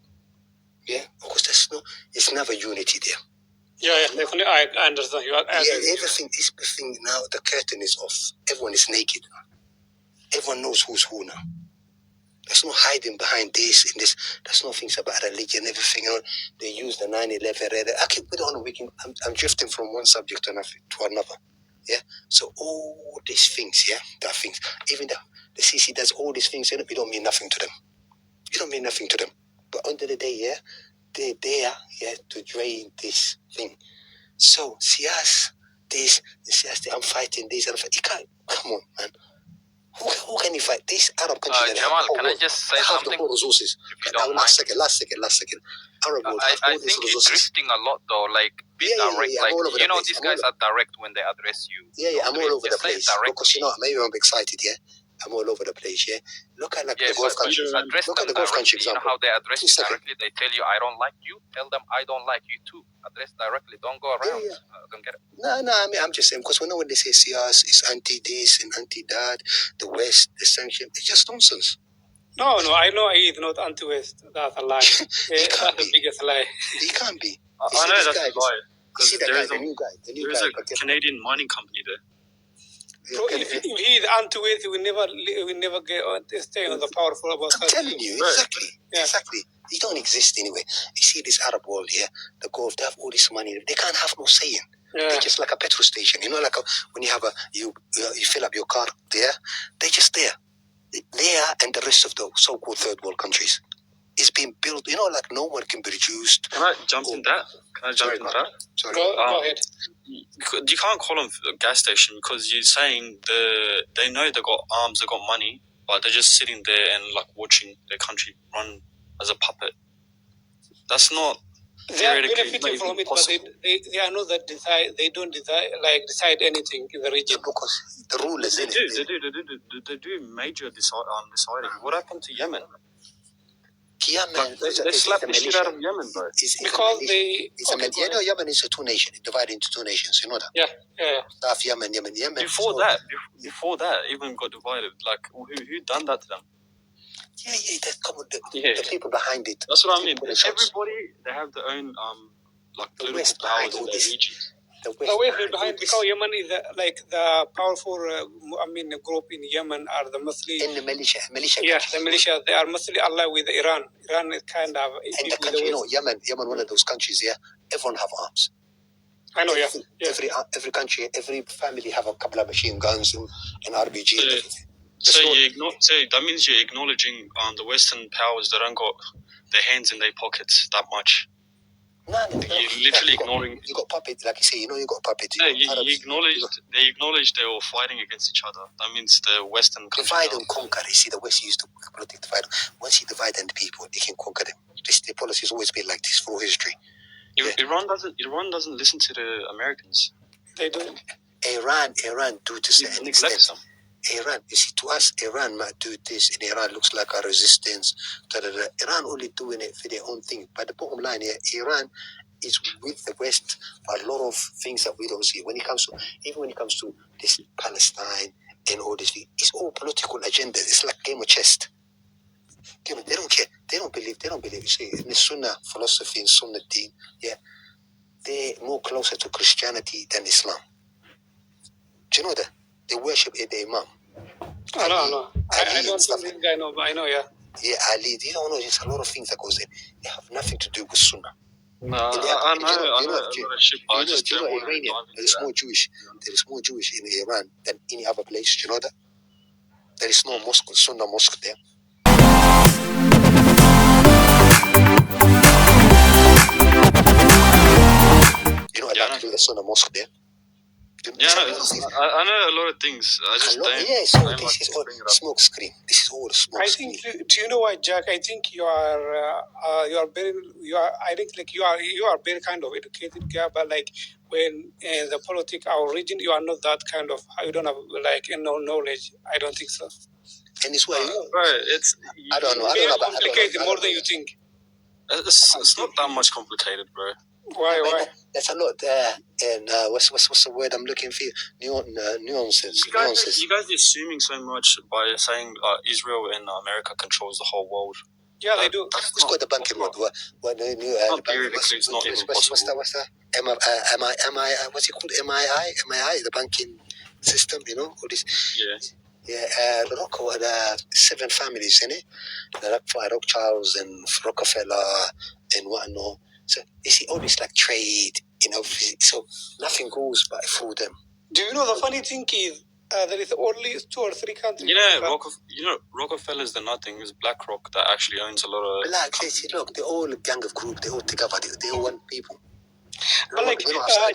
Speaker 1: Yeah, because it's never unity there.
Speaker 2: Yeah, definitely. I understand you.
Speaker 1: Everything now, the curtain is off. Everyone is naked. Everyone knows who's who now. There's no hiding behind this and this. There's no things about religion, everything. They use the 9/11. I keep it on. I'm drifting from one subject to another. Yeah. So all these things, that things. Even the CC does all these things. You don't mean nothing to them. You don't mean nothing to them. But under the day, they're there, to drain this thing. So Sias, I'm fighting this. You can't. Come on, man. Who can you fight? These Arab countries.
Speaker 5: Jamal, can I just say something?
Speaker 1: The resources.
Speaker 5: If you don't mind.
Speaker 1: Last second. Arab world
Speaker 5: I think you're drifting a lot though, like be direct. Like these guys are direct when they address you.
Speaker 1: Yeah, I'm all over the place. Because maybe I'm excited, I'm all over the place. Yeah, look at like
Speaker 10: yeah,
Speaker 1: the Gulf country.
Speaker 10: Look
Speaker 1: at the Gulf country
Speaker 10: You know
Speaker 1: example.
Speaker 10: how they address you directly? They tell you, I don't like you. Tell them, I don't like you too. Address directly. Don't go around. Don't get it.
Speaker 1: No, I mean, I'm just saying, because when they say CS is anti-this and anti-that, the West, the sanction, it's just nonsense.
Speaker 2: No, I know he is not anti-West. That's a lie. That's the biggest lie.
Speaker 1: He can't be.
Speaker 9: I know that's a lie.
Speaker 1: See that guy, the new guy.
Speaker 9: There is a Canadian mining company there.
Speaker 2: So if he is anti-West, he will never stay on the powerful about.
Speaker 1: I'm telling you, exactly. He don't exist anyway. You see this Arab world here, the Gulf, they have all this money. They can't have no say in. Yeah. They're just like a petrol station. You know, like when you have you fill up your car there, they're just there. There and the rest of the so-called third world countries. It's been built, you know, like no one can be reduced.
Speaker 9: Can I jump in that?
Speaker 1: Sorry.
Speaker 2: Go ahead.
Speaker 9: You can't call them a gas station because you're saying they know they got arms, they got money, but they're just sitting there and like watching their country run as a puppet. That's not.
Speaker 2: They are benefiting from it, possible. But they are not that decide. They don't decide anything in the region
Speaker 1: because the rulers.
Speaker 9: They do major deciding. What happened to Yemen?
Speaker 1: Yemen,
Speaker 9: they slapped the shit out of Yemen, bro.
Speaker 2: Because
Speaker 1: Yemen is a two nation, divided into two nations. You know that?
Speaker 2: Yeah.
Speaker 1: South Yemen.
Speaker 9: Before that, even got divided. Like who done that to them?
Speaker 1: Yeah, the people behind it.
Speaker 9: That's what I mean. Everybody, they have their own like political powers in their regions.
Speaker 2: The West behind, because Yemen is the powerful. Group in Yemen are the mostly
Speaker 1: in the militia.
Speaker 2: Yeah, the militia. They are mostly allied with Iran. Iran is kind of.
Speaker 1: And the country, Yemen, one of those countries here. Everyone have arms.
Speaker 2: I know, yeah.
Speaker 1: Every country, every family have a couple of machine guns and RPG. And everything.
Speaker 9: So that means you're acknowledging the Western powers that don't got their hands in their pockets that much.
Speaker 1: No,
Speaker 9: you're literally ignoring.
Speaker 1: You got puppets, like you say. You got puppets.
Speaker 9: No, you acknowledge. They acknowledge they were fighting against each other. That means the Western
Speaker 1: divide and conquer. You see, the West used to politically divide. Once you divide the people, they can conquer them. The policy has always been like this through history.
Speaker 9: Iran doesn't listen to the Americans.
Speaker 2: They don't.
Speaker 1: Iran do to certain extent.
Speaker 9: Them.
Speaker 1: Iran, you see, to us, Iran might do this, and Iran looks like a resistance. Iran only doing it for their own thing. But the bottom line here, Iran is with the West a lot of things that we don't see. When it comes to this Palestine and all this, it's all political agenda. It's like game of chess. They don't care. They don't believe. You see, in the Sunnah philosophy and Sunnah deen, they're more closer to Christianity than Islam. Do you know that? They worship the Imam.
Speaker 2: I know. I don't think this guy know, but I know, yeah.
Speaker 1: Yeah, Ali, you don't know, there's a lot of things that goes in. They have nothing to do with Sunnah.
Speaker 9: No, I know.
Speaker 1: Iranian, there is more Jewish in Iran than any other place. Do you know that? There is no mosque, Sunnah mosque there. You know, I'd like to do the Sunnah mosque there.
Speaker 9: I know a lot of things. I just don't.
Speaker 1: Yeah, so this is all smoke screen. This is all smoke screen.
Speaker 2: Do you know what, Jack? I think you are very kind of educated guy, but like when the politics our region, you are not that kind of. You don't have no knowledge. I don't think so.
Speaker 1: And it's why
Speaker 9: I
Speaker 1: don't know.
Speaker 2: It's complicated more than you think.
Speaker 9: It's not that much complicated, bro.
Speaker 2: Why?
Speaker 1: There's a lot there, and what's the word I'm looking for? Nuances.
Speaker 9: You guys are assuming so much by saying Israel and America controls the whole world.
Speaker 2: Yeah, they do.
Speaker 1: Let's go to the banking world. What's that? What's it called? MII, the banking system. You know all this.
Speaker 9: Yeah.
Speaker 1: The Rockefeller, there are 7 families in it. The Rothschilds and Rockefeller and whatnot. So you see, always like trade, so nothing goes by through them.
Speaker 2: Do you know the funny thing is there is only 2 or 3 countries.
Speaker 9: Rockefeller is the nothing. It's BlackRock that actually owns a lot of.
Speaker 1: Look, they're all a gang of group. They're all together. They're all one people.
Speaker 2: But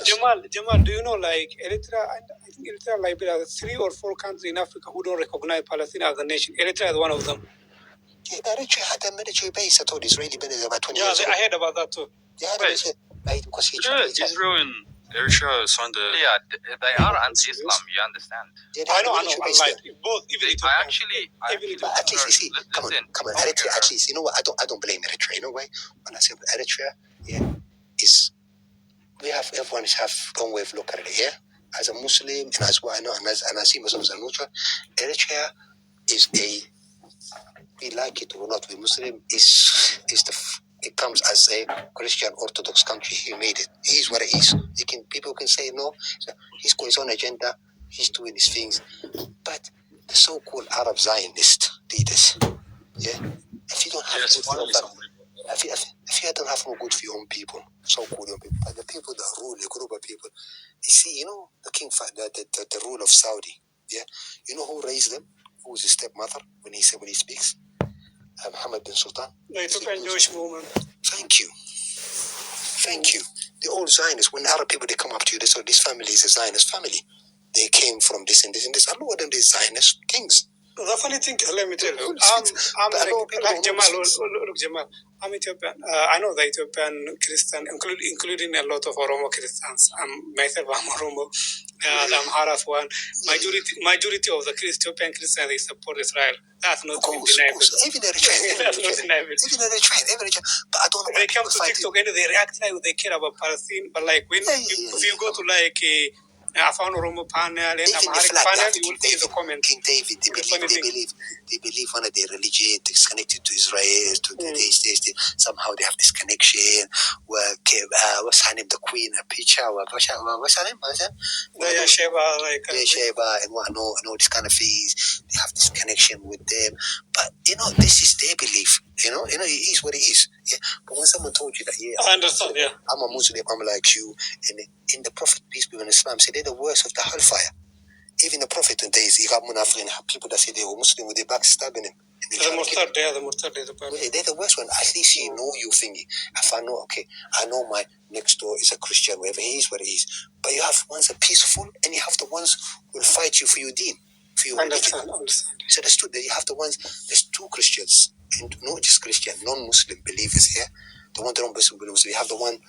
Speaker 2: Jamal, do you know Eritrea? I think Eritrea, Liberia, 3 or 4 countries in Africa who don't recognize Palestine as a nation. Eritrea is one of them.
Speaker 1: Yeah, Eritrea had a military base. I thought Israeli been there about 20 years ago.
Speaker 2: I heard about that too.
Speaker 9: Israel and Eritrea signed the.
Speaker 10: Yeah, they are anti-Islam. You understand?
Speaker 1: Yeah,
Speaker 2: I know.
Speaker 1: Like,
Speaker 2: Both, even
Speaker 10: I actually,
Speaker 1: but at least you see, come
Speaker 10: listen.
Speaker 1: on, Eritrea. At least you know what? I don't blame Eritrea. You know why? When I say Eritrea, yeah, is we have everyone have own way of looking at it. Yeah, as a Muslim and as what I know, and I see Muslims as neutral. Eritrea is we like it or not, we Muslim it comes as a Christian Orthodox country. He made it. He is what it is. People can say no. So he's got his own agenda. He's doing his things. But the so-called Arab Zionist leaders, yeah, if you don't have good for your if you don't have no good for your own people, so-called young people, but the people that rule, a group of people, you see, you know, the king, the rule of Saudi, yeah, you know who raised them? Who was his stepmother when he speaks? Mohammed bin Sultan.
Speaker 2: The Ethiopian Jewish woman.
Speaker 1: Thank you. The old Zionists, when Arab people, they come up to you, they say, this family is a Zionist family. They came from this and this and this. A lot of them, these Zionist kings.
Speaker 2: The funny thing, let me tell you, I'm like Jamal. Look, Jamal, I'm Ethiopian. I know the Ethiopian Christian, including a lot of Oromo Christians. Myself, I'm Oromo. The Amhara one. Majority of the Ethiopian Christians, they support Israel. That's not deniable.
Speaker 1: Even Eritrea.
Speaker 2: That's not deniable.
Speaker 1: Even Eritrea. But I don't know.
Speaker 2: They come to TikTok and they react like they care about Palestine. But like when if you go to like Afar Oromo panel and Amharic panel, you will see the comment.
Speaker 1: King David, they believe one of their religion is connected to Israel, to the somehow they have this connection. What's her name? The queen, Picha, what's her name? Sheba, and all this kind of things. They have this connection with them. But you know, this is their belief. You know, it is what it is. Yeah. But when someone told you that,
Speaker 2: I understand. Yeah,
Speaker 1: I'm a Muslim, I'm like you, and in the Prophet, peace be upon Islam, say they're the worst of the hellfire. Even the Prophet today, you have people that say they were Muslim with their backstabbing him.
Speaker 2: The Murtad, they're
Speaker 1: the worst one. At least you know your thingy. If I know, okay, I know my next door is a Christian, wherever he is, what he is. But you have ones that are peaceful, and you have the ones who will fight you for your deen, for your religion. So there's two. You have the ones. There's two Christians, and not just Christian, non-Muslim believers here. The one that don't believe. So you have the one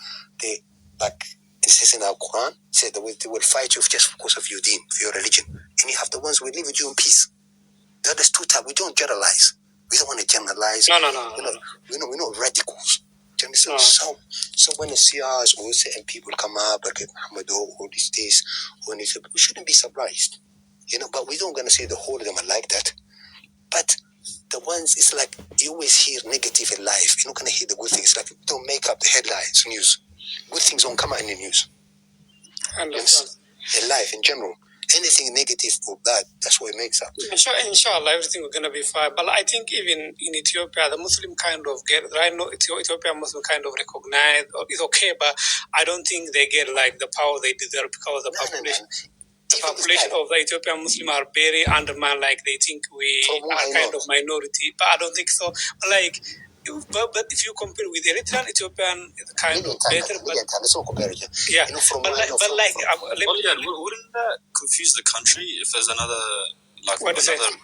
Speaker 1: they like. It says in our Quran, say that they will fight you just because of your deen, for your religion. And you have the ones who will live with you in peace. There's two types. We don't generalize. We don't want to generalize.
Speaker 2: No.
Speaker 1: We're not radicals. Do you understand? So when the CRs or certain people come up, like Muhammad or these days, we shouldn't be surprised. You know, but we don't gonna say the whole of them are like that. But the ones, it's like you always hear negative in life. You're not gonna hear the good things. Like don't make up the headlines news. Good things don't come out in the news. In life, in general, anything negative or bad, that's what it makes up.
Speaker 2: Inshallah, everything is going to be fine. But I think even in Ethiopia, the Muslim kind of get, right now, Ethiopian Muslim kind of recognize, it's okay, but I don't think they get like the power they deserve because the population. The population of the Ethiopian Muslim are very undermined, like they think we are kind of minority, but I don't think so. Like, but if you compare with Eritrea and Ethiopian, it's kind of better. But yeah,
Speaker 9: wouldn't that confuse the country if there's another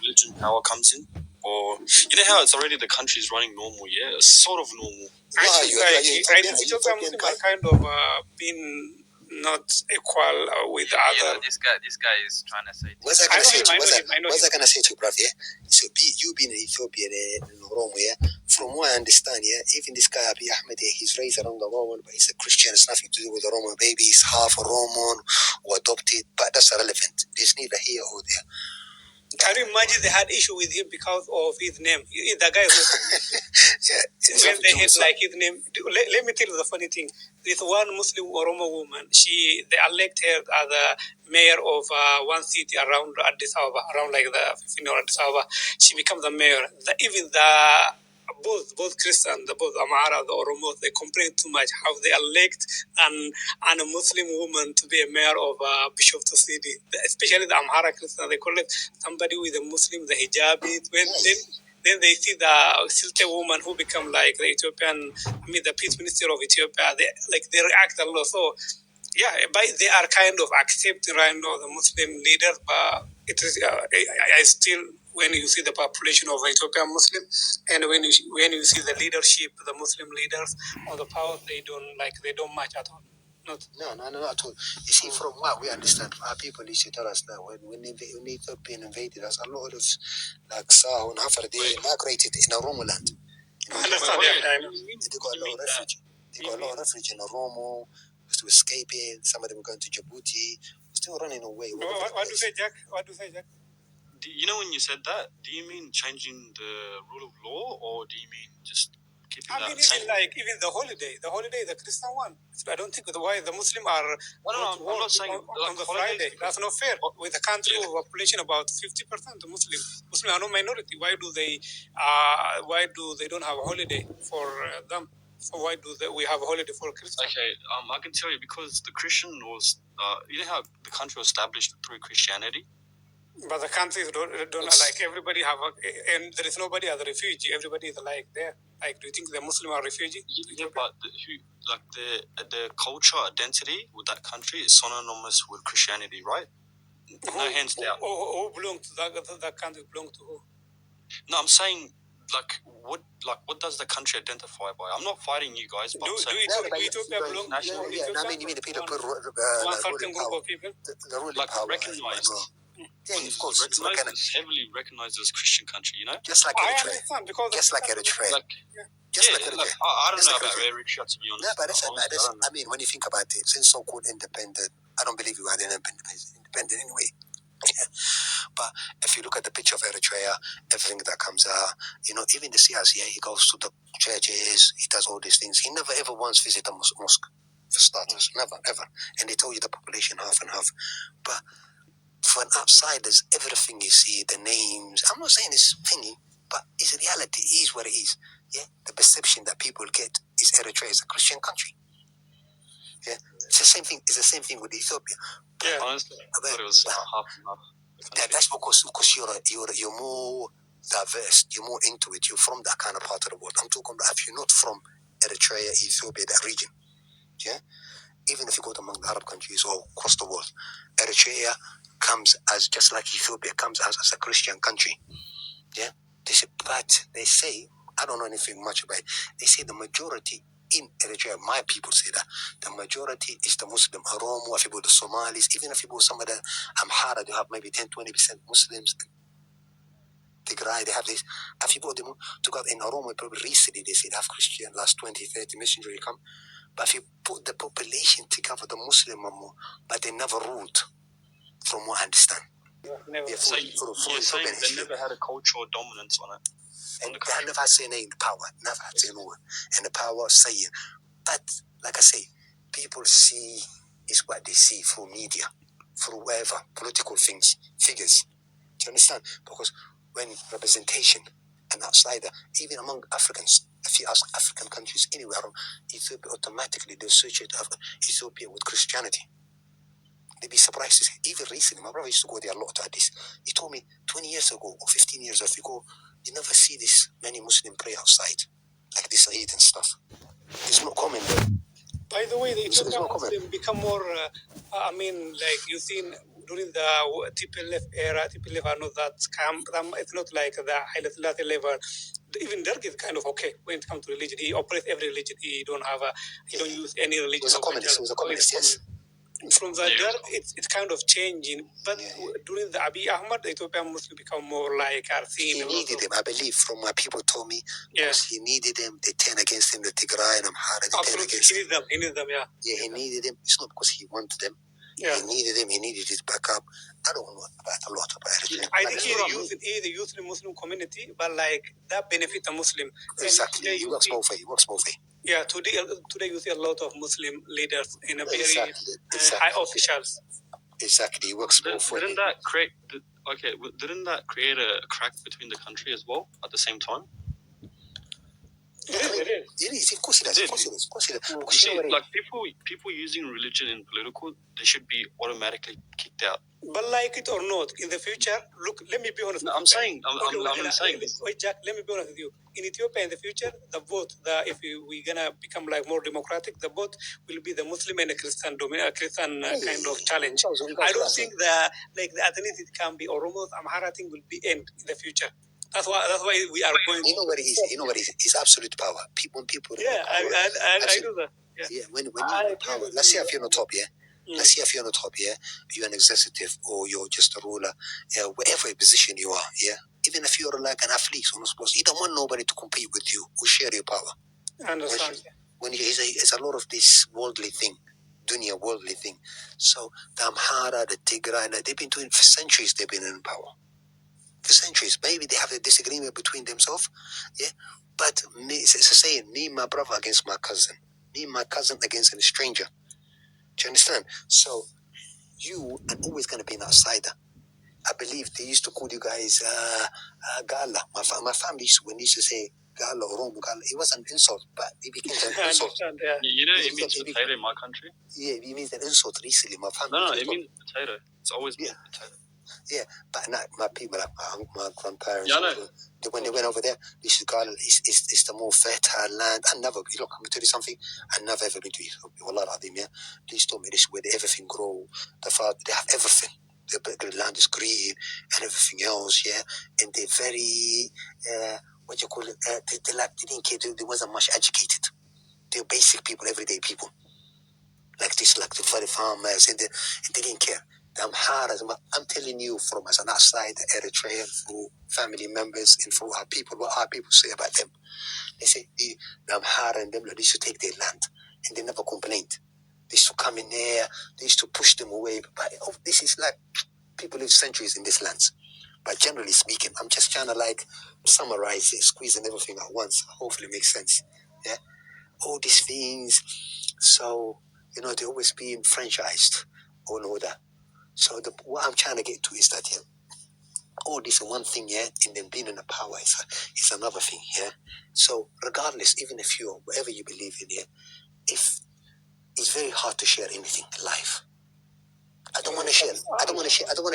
Speaker 9: religion power comes in? Or you know how it's already the country's running normal, yeah, sort of normal.
Speaker 2: Ethiopian Muslim are kind of being not equal with other.
Speaker 10: This guy is trying to say.
Speaker 1: What's I gonna say to you, bruv? Yeah. So you being in Ethiopia in Oromo, yeah. From what I understand, yeah, even this guy Abiy Ahmed, he's raised around the Oromo, but he's a Christian. It's nothing to do with Oromo. Maybe he's half Oromo or adopted, but that's irrelevant. There's neither here or there.
Speaker 2: Can you imagine they had issue with him because of his name? The guy was when they had like his name. Let me tell you the funny thing. This one Muslim Oromo woman, they elect her as the mayor of one city around Addis Ababa, around like the Addis Ababa. She becomes the mayor. Even both Christian, both Amhara, the Oromo, they complain too much how they elect a Muslim woman to be a mayor of Bishoftu city. Especially the Amhara Christian, they call it somebody with a Muslim, the hijabi. Then they see the Silte woman who become like the the peace minister of Ethiopia. They react a lot. So yeah, but they are kind of accepting right now the Muslim leaders, but it is I still. When you see the population of Ethiopian Muslim, and when you see the leadership, the Muslim leaders or the power, they don't match at all. Not.
Speaker 1: No, not at all. You see, from what we understand, our people used to tell us that when Ethiopia invaded us, a lot of like Saho and Afar, they migrated in Oromo land.
Speaker 2: I understand.
Speaker 1: They got a lot of refuge. They got a lot of refuge in Oromo. Was to escape it. Some of them were going to Djibouti. Still running away.
Speaker 2: What do you say, Jack? What do you say, Jack?
Speaker 9: You know, when you said that, do you mean changing the rule of law, or do you mean just keeping that same?
Speaker 2: Even the holiday, the Christian one. I don't think why the Muslim are.
Speaker 9: I'm not saying
Speaker 2: on the Friday. That's not fair. With a country with a population about 50% Muslim are no minority. Why do they don't have a holiday for them? So why do we have a holiday for Christians?
Speaker 9: Okay, I can tell you because the Christian was, you know how the country was established through Christianity.
Speaker 2: But the countries don't like everybody and there is nobody as a refugee. Everybody is like there. Like, do you think the Muslim are refugee?
Speaker 9: Yeah, but the culture identity with that country is synonymous with Christianity, right? No hands down.
Speaker 2: Who belong to that country? Belong to who?
Speaker 9: No, I'm saying what does the country identify by? I'm not fighting you guys, but
Speaker 2: Ethiopia belong to Ethiopia?
Speaker 1: I mean, you mean the people put
Speaker 2: one certain group of people?
Speaker 1: The ruling power.
Speaker 9: Recognized.
Speaker 1: Yeah, of course.
Speaker 9: It's heavily recognized as a Christian country, you know?
Speaker 1: Just like Eritrea. Just like Eritrea.
Speaker 9: I don't know about Eritrea, to be honest.
Speaker 1: No, but I mean, when you think about it, since so-called independent, I don't believe you are independent anyway. Yeah. But if you look at the picture of Eritrea, everything that comes out, you know, even the CRC, he goes to the churches, he does all these things. He never ever once visited a mosque, for starters. Never, ever. And they told you the population half and half. But for an outsiders, everything you see, the names, I'm not saying it's thingy, but it's reality. It is what it is. Yeah, the perception that people get is Eritrea is a Christian country. Yeah, it's the same thing. It's the same thing with Ethiopia.
Speaker 9: Yeah, honestly, I thought it was half and half.
Speaker 1: That's because you're more diverse. You're more into it. You're from that kind of part of the world. I'm talking about if you're not from Eritrea, Ethiopia, that region. Yeah, even if you go to among the Arab countries or across the world, Eritrea comes as just like Ethiopia comes as a Christian country. Yeah, they say I don't know anything much about it. They say the majority in Eritrea, my people say that the majority is the Muslim. Oromo, if you go to Somalis, even if you go to some of the Amhara, they have maybe 10-20% Muslims. Tigray, they have this. If you go to go in Oromo, probably recently they say they have Christian, last 20-30 missionary come. But if you put the population together, the Muslim are more, but they never ruled, from what I understand.
Speaker 2: Never.
Speaker 9: So you're saying they never had a cultural dominance on it?
Speaker 1: And they never say in the power, never had say no, and the power of saying. But like I say, people see is what they see through media, through whatever political things, figures. Do you understand? Because when representation, an outsider, even among Africans, if you ask African countries anywhere, Ethiopia automatically they associate Ethiopia with Christianity. They'd be surprised to say, even recently, my brother used to go there a lot to this. He told me 20 years ago or 15 years ago, if you go, you never see this many Muslim pray outside, like this Eid and stuff. It's not common there.
Speaker 2: By the way, the Ethiopian Muslim become more, like you seen during the TPLF era, TPLF are not that scam. It's not like the Haile Selassie level. Even Derg is kind of okay when it comes to religion. He operates every religion. He don't use any religion.
Speaker 1: He was a communist, yes.
Speaker 2: From the Derg, it's kind of changing. But during the Abiy Ahmed, the Ethiopian Muslim become more like
Speaker 1: he needed them, I believe, from what people told me. Yes. He needed them. They turned against him, the Tigray and Amhara.
Speaker 2: Absolutely, he needed them, yeah.
Speaker 1: Yeah, he needed them. It's not because he wanted them. Yeah. He needed them. He needed his backup. I don't know a lot about it.
Speaker 2: I think he used the Muslim community, but like that benefit the Muslim.
Speaker 1: Exactly. He works both ways.
Speaker 2: Yeah, today you see a lot of Muslim leaders in a very high officials.
Speaker 1: Exactly, he works both ways.
Speaker 9: Didn't that create a crack between the country as well at the same time?
Speaker 1: It is. Of course it does.
Speaker 9: Like people using religion in political, they should be automatically kicked out.
Speaker 2: But like it or not, in the future, look, let me be honest.
Speaker 9: No, I'm saying.
Speaker 2: Wait, Jack, let me be honest with you. In Ethiopia, in the future, the vote, if we're gonna become like more democratic, the vote will be the Muslim and the Christian kind of challenge. I don't think the ethnicity can be Oromo, Amhara thing will be end in the future. That's why we are going.
Speaker 1: You know what it is. It's absolute power. People.
Speaker 2: Yeah, I do that.
Speaker 1: When you're in power, let's say if you're on top, let's say if you're on top, you're an executive or you're just a ruler, whatever position you are, even if you're like an athlete on sports, you don't want nobody to compete with you or share your power.
Speaker 2: I understand.
Speaker 1: When it's a lot of this worldly thing, dunya worldly thing. So the Amhara, the Tigray, they've been doing for centuries. They've been in power for centuries. Maybe they have a disagreement between themselves, but it's a saying: me, my brother against my cousin, me, my cousin against a stranger. Do you understand? So you are always going to be an outsider. I believe they used to call you guys Gala. My family when they used to say Gala or Romu Gala, it was an insult, but it became an insult.
Speaker 9: You know, it means potato in my country.
Speaker 1: Yeah, it means an insult recently. My family.
Speaker 9: No, it means potato. It's always been potato.
Speaker 1: Yeah, but not my people, like my grandparents.
Speaker 9: Yeah, I know.
Speaker 1: When they went over there, this is Ghana. It's the more fertile land. I never, I'm going to tell you something. I never ever been to Ethiopia. Wallah al-Azim, Please told me this where everything grow. They have everything. The land is green and everything else. And they're very what you call it? They didn't care. They wasn't much educated. They're basic people, everyday people. Like this, like the farmers, and they didn't care. The Amharas, I'm telling you from as an outside Eritrean, through family members and through our people, what our people say about them. They say the Amhara and them, they used to take their land and they never complained. They used to come in there, they used to push them away. But this is like people live centuries in these lands. But generally speaking, I'm just trying to like summarize it, squeezing everything at once. Hopefully it makes sense. All these things. So, they're always being franchised or all that. So what I'm trying to get to is that all this is one thing, and then being in the power is another thing, So regardless, even if you're whatever you believe in, if it's very hard to share anything in life. I don't want to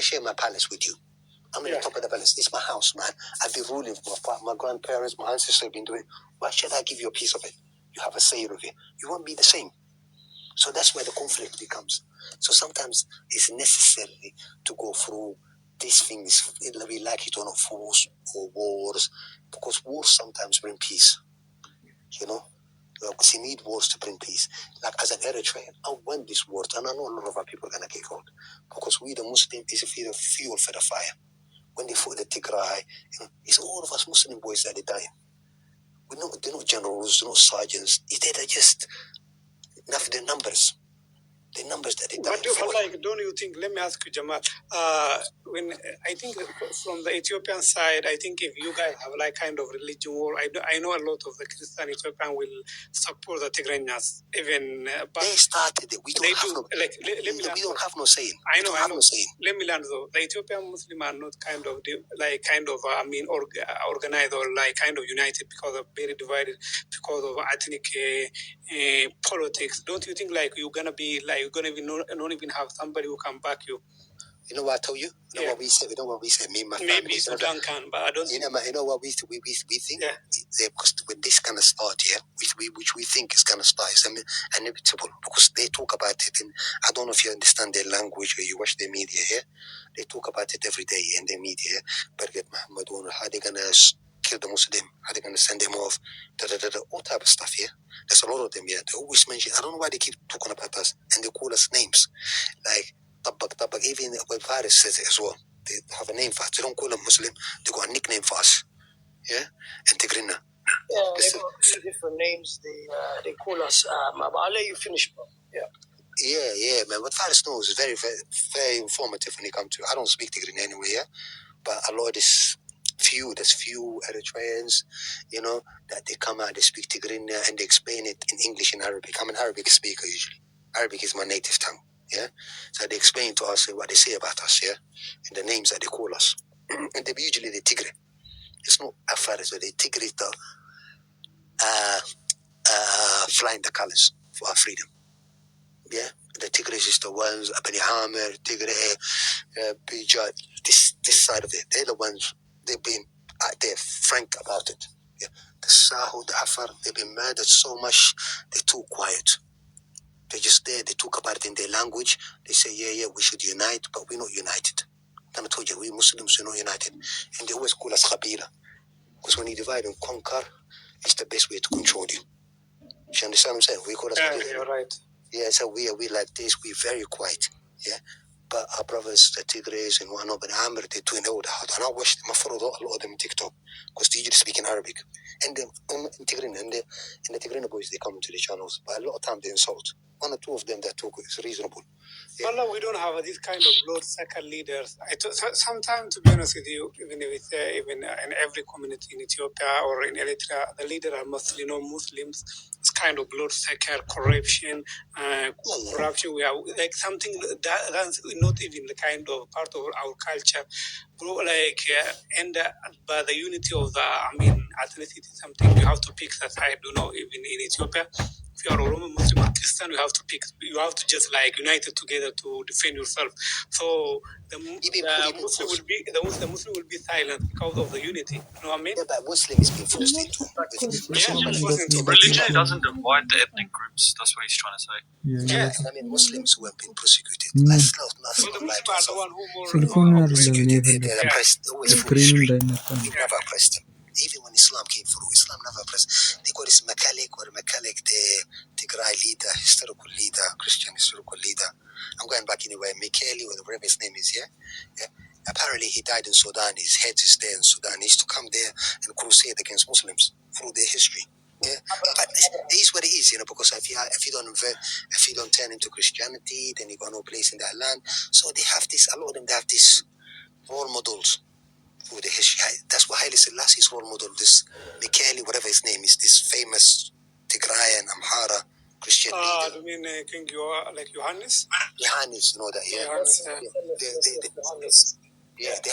Speaker 1: share my palace with you. I'm in the top of the palace. It's my house, man. I've been ruling my grandparents, my ancestors have been doing. Why should I give you a piece of it? You have a say of it. You won't be the same. So that's where the conflict becomes. So sometimes it's necessary to go through these things, we like it or not, force or wars, because wars sometimes bring peace. Because you need wars to bring peace. Like as an Eritrean, I want this war, and I know a lot of our people are going to get caught. Because we, the Muslims, is a fuel for the fire. When they fought the Tigray, it's all of us Muslim boys that are dying. They're not generals, they're not sergeants. They're just the numbers. The numbers that they die.
Speaker 2: But don't you think? Let me ask you, Jamal. When I think from the Ethiopian side, I think if you guys have like kind of religion war, I know a lot of the Christian Ethiopian will support the Tigrinyas. Even but
Speaker 1: they started it. We don't have no saying.
Speaker 2: I know.
Speaker 1: No saying.
Speaker 2: Let me learn though. The Ethiopian Muslims are not organized or like kind of united because of very divided because of ethnic politics. Don't you think like you're gonna be not even have somebody who can back you?
Speaker 1: You know what I told you? You know what we said? Me and my family.
Speaker 2: Maybe Sudan can, but I don't.
Speaker 1: You know what we think? Because when this gonna start, which we think is gonna start, is inevitable. Because they talk about it, and I don't know if you understand their language or you watch their media here. They talk about it every day in their media. But how they gonna kill the Muslim? How they gonna send them off? All type of stuff here. There's a lot of them here. They always mention. I don't know why they keep talking about us and they call us names like. Tabak, even when Faris says it as well, they have a name for us. They don't call them Muslim, they got a nickname for us. And Tigrinya.
Speaker 7: Yeah, they got three different names. They call us. I'll let you finish, bro.
Speaker 1: Yeah, man. What Faris knows is very, very, very informative when it comes to. I don't speak Tigrinya anyway, but a lot of there's few Eritreans, that they come out, they speak Tigrinya and they explain it in English and Arabic. I'm an Arabic speaker usually. Arabic is my native tongue. So they explain to us what they say about us, and the names that they call us. And they usually the Tigre. It's not Afar, so the Tigre is the flying the colors for our freedom. The Tigres is the ones, Bani Hamir, Tigre, Bija, this side of it. They're the ones, they've been out there frank about it. The Saho, the Afar, they've been murdered so much, they're too quiet. They're just there. They talk about it in their language. They say, we should unite, but we're not united. And I told you, we Muslims are not united. And they always call us Khabila. Because when you divide and conquer, it's the best way to control you. You understand what I'm saying? We call us
Speaker 2: you're right.
Speaker 1: Yeah, so we like this. We're very quiet. Yeah. But our brothers, the Tigrays and whatnot, but Amr, they're doing all that. And I watch them, I follow a lot of them on TikTok because they usually speak in Arabic. And the Tigray and the Tigray boys, they come into the channels, but a lot of time they insult. One or two of them that talk is reasonable.
Speaker 2: Yeah. Well, we don't have these kind of blood-sucker leaders. Sometimes, to be honest with you, even in every community in Ethiopia or in Eritrea, the leaders are mostly non-Muslims. It's kind of blood-sucker corruption. Corruption. We are like something that's not even the kind of part of our culture. Like by the unity of the, ethnicity, something you have to pick that side. Even in Ethiopia. If you are Oromo, Muslim, or Christian, you have to just like united together to defend yourself. So the Muslim will be silent because of the unity. You know what I mean?
Speaker 1: Yeah, but Muslim is being forced into.
Speaker 9: Religion doesn't divide the ethnic groups. That's what he's trying to say.
Speaker 1: Yes, I mean Muslims who have been persecuted. Let's not lie to ourselves. They're oppressed. Always foolish. Never oppressed them. Even when Islam came through, Islam never oppressed. They got this Makalik, the Tigray leader, historical leader, Christian historical leader. I'm going back anyway. Mikhaili, or whatever his name is, yeah. Apparently he died in Sudan. His head is there in Sudan. He used to come there and crusade against Muslims through their history. Yeah, but it is what it is, because if you don't turn into Christianity, then you got no place in that land. So they have this. A lot of them, they have this role models for the history. That's what Haile Selassie's role model. This Mikhaili, whatever his name is, this famous Tigrayan Amhara Christian leader.
Speaker 2: You mean King like Johannes?
Speaker 1: Johannes, that, yeah.
Speaker 2: Johannes,
Speaker 1: they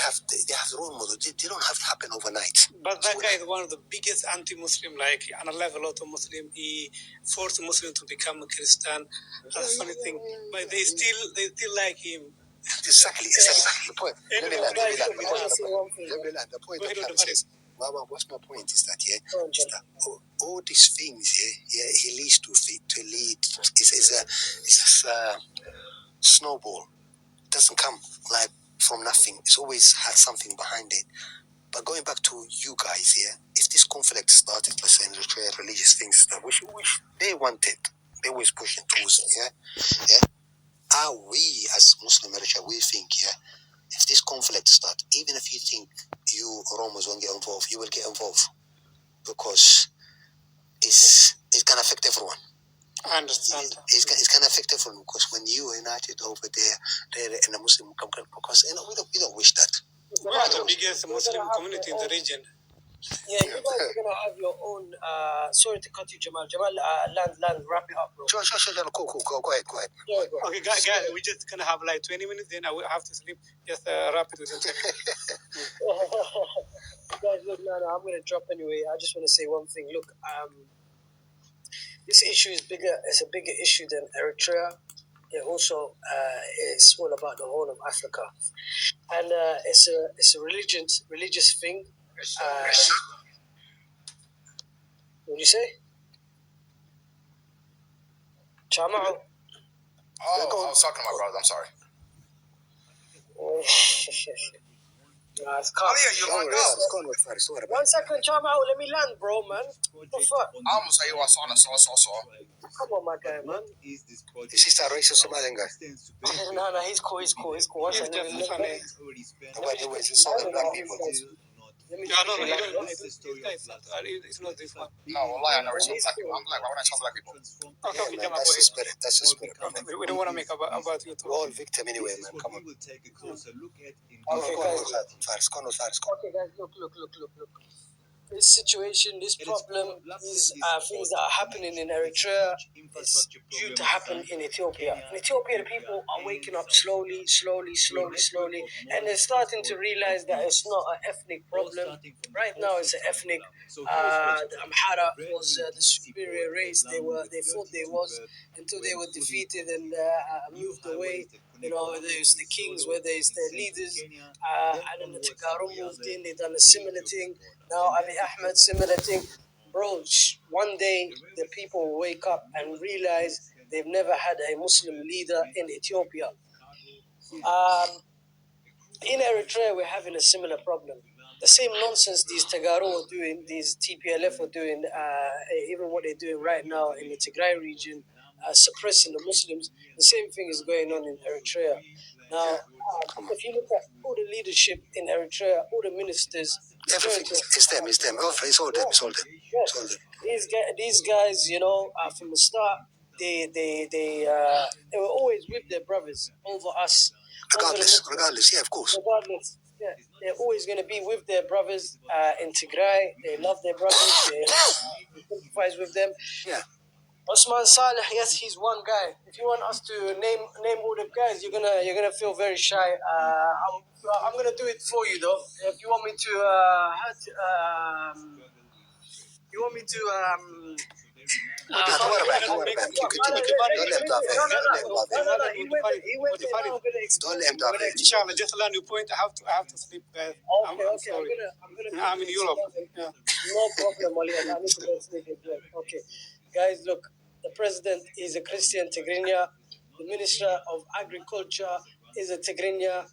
Speaker 1: have role models. They don't have to happen overnight.
Speaker 2: But that guy is one of the biggest anti-Muslim. Like, and I love a lot of Muslim. He forced Muslim to become a Christian. That's a funny thing. But they still like him.
Speaker 1: Exactly the point. Let me land. The point is, what's my point is that is that all these things he leads to lead is a snowball. It doesn't come like from nothing. It's always had something behind it. But going back to you guys if this conflict started, let's say in Eritrea, religious things that which they wanted, they always pushing towards it. Are we as Muslim Eritrea, we think if this conflict starts, even if you think you Romans won't get involved, you will get involved because it's gonna affect everyone.
Speaker 2: I understand.
Speaker 1: It's gonna affect everyone because when you are united over there, they're in a Muslim community, because we don't wish that.
Speaker 2: We are the biggest Muslim community in the region.
Speaker 7: Yeah, you guys are gonna have your own. Sorry to cut you, Jamal. Land, wrap it up, bro.
Speaker 1: Sure. Cool. Go ahead.
Speaker 2: Yeah, go. Okay, guys, we're just gonna have like 20 minutes. Then I will have to sleep. Just wrap it within 10 minutes.
Speaker 7: Guys, look, no, I'm gonna drop anyway. I just want to say one thing. Look, this issue is bigger. It's a bigger issue than Eritrea. It also is all about the whole of Africa, and it's a religious thing. What do you say? Chama?
Speaker 11: Oh, I was talking to my brother. I'm sorry.
Speaker 7: Nah, it's calm.
Speaker 11: You're going up.
Speaker 7: 1 second, Chama. Let me land, bro, man. What the fuck?
Speaker 11: I'm gonna say what's on so.
Speaker 7: Come on, my guy, man.
Speaker 1: Is this a racist Somalian guy?
Speaker 7: No, he's cool.
Speaker 2: He's just funny.
Speaker 1: Wait, it's all the black people.
Speaker 2: No, it's not this one.
Speaker 11: No, I never saw black people. I'm black. Why would I tell black people?
Speaker 2: Okay,
Speaker 1: man, that's the spirit. That's the spirit, bro.
Speaker 2: We don't want to make about you too.
Speaker 1: We're all victim anyway, man. Come on.
Speaker 7: Okay, guys, look. This situation, this problem, these things that are happening in Eritrea is due to happen in Ethiopia. In Ethiopia, the people are waking up slowly, and they're starting to realize that it's not an ethnic problem. Right now, it's an ethnic. The Amhara was the superior race. They thought they was until they were defeated and moved away. There's the kings, where there's the leaders, and then the Tagarum moved in. They done a similar thing. Now Abiy Ahmed, similar thing. Bro, one day the people will wake up and realize they've never had a Muslim leader in Ethiopia. In Eritrea, we're having a similar problem. the same nonsense these Tagaro are doing, these TPLF are doing, even what they're doing right now in the Tigray region, suppressing the Muslims, the same thing is going on in Eritrea. Now, if you look at all the leadership in Eritrea, all the ministers,
Speaker 1: everything, it's them. It's all them.
Speaker 7: These guys, you know, from the start, they were always with their brothers over us.
Speaker 1: Regardless, yeah, of course.
Speaker 7: Regardless, yeah, they're always going to be with their brothers in Tigray. They love their brothers. They sympathize with them.
Speaker 1: Yeah.
Speaker 7: Osman Saleh, yes, he's one guy. If you want us to name all the guys, you're gonna feel very shy. I'm gonna do it for you though. If you want me to, you want me to
Speaker 1: Don't worry about it. Keep continue. Don't let him talk. Don't let him talk.
Speaker 2: Inshallah, just land your point. I have to sleep. I'm sorry. I'm in Europe. Yeah.
Speaker 7: No problem, Ali. I need to go sleep as well. Okay, guys, look. The president is a Christian Tigrinya. The Minister of Agriculture is a Tigrinya.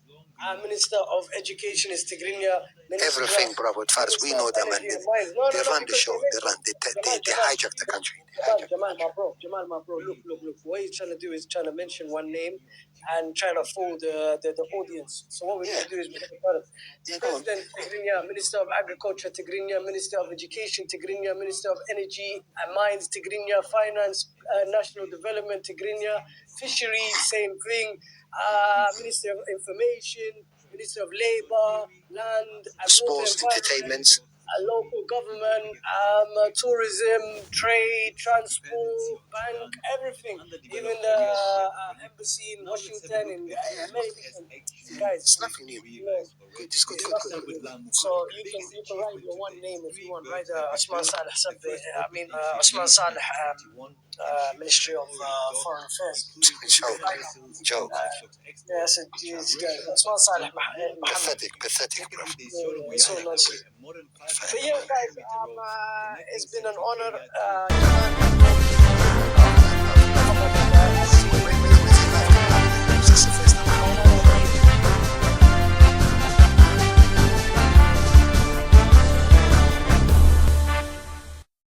Speaker 7: Minister of Education is Tigrinya.
Speaker 1: Everything, bro, as far as we know them, and they run the show. They hijack the country.
Speaker 7: Jamal, my bro, look. What he's trying to do is trying to mention one name and trying to fool the audience. So what we're going to do is we're going to President Tigrinya, Minister of Agriculture Tigrinya, Minister of Education Tigrinya, Minister of Energy and Mines Tigrinya, Finance, National Development Tigrinya, Fishery, same thing, Minister of Information, Minister of Labour, Land and
Speaker 1: Sports, Entertainment,
Speaker 7: local government, tourism, trade, transport, bank, everything. Even the embassy in Washington and America. Guys,
Speaker 1: it's nothing new. Good.
Speaker 7: So you can write your one name if you want. Write Osman Saleh Sabbe. Osman Saleh, Ministry of Foreign Affairs.
Speaker 1: Joke.
Speaker 7: Yes, Osman Saleh.
Speaker 1: Pathetic, bro.
Speaker 7: So much. But yeah, guys, it's been an honor.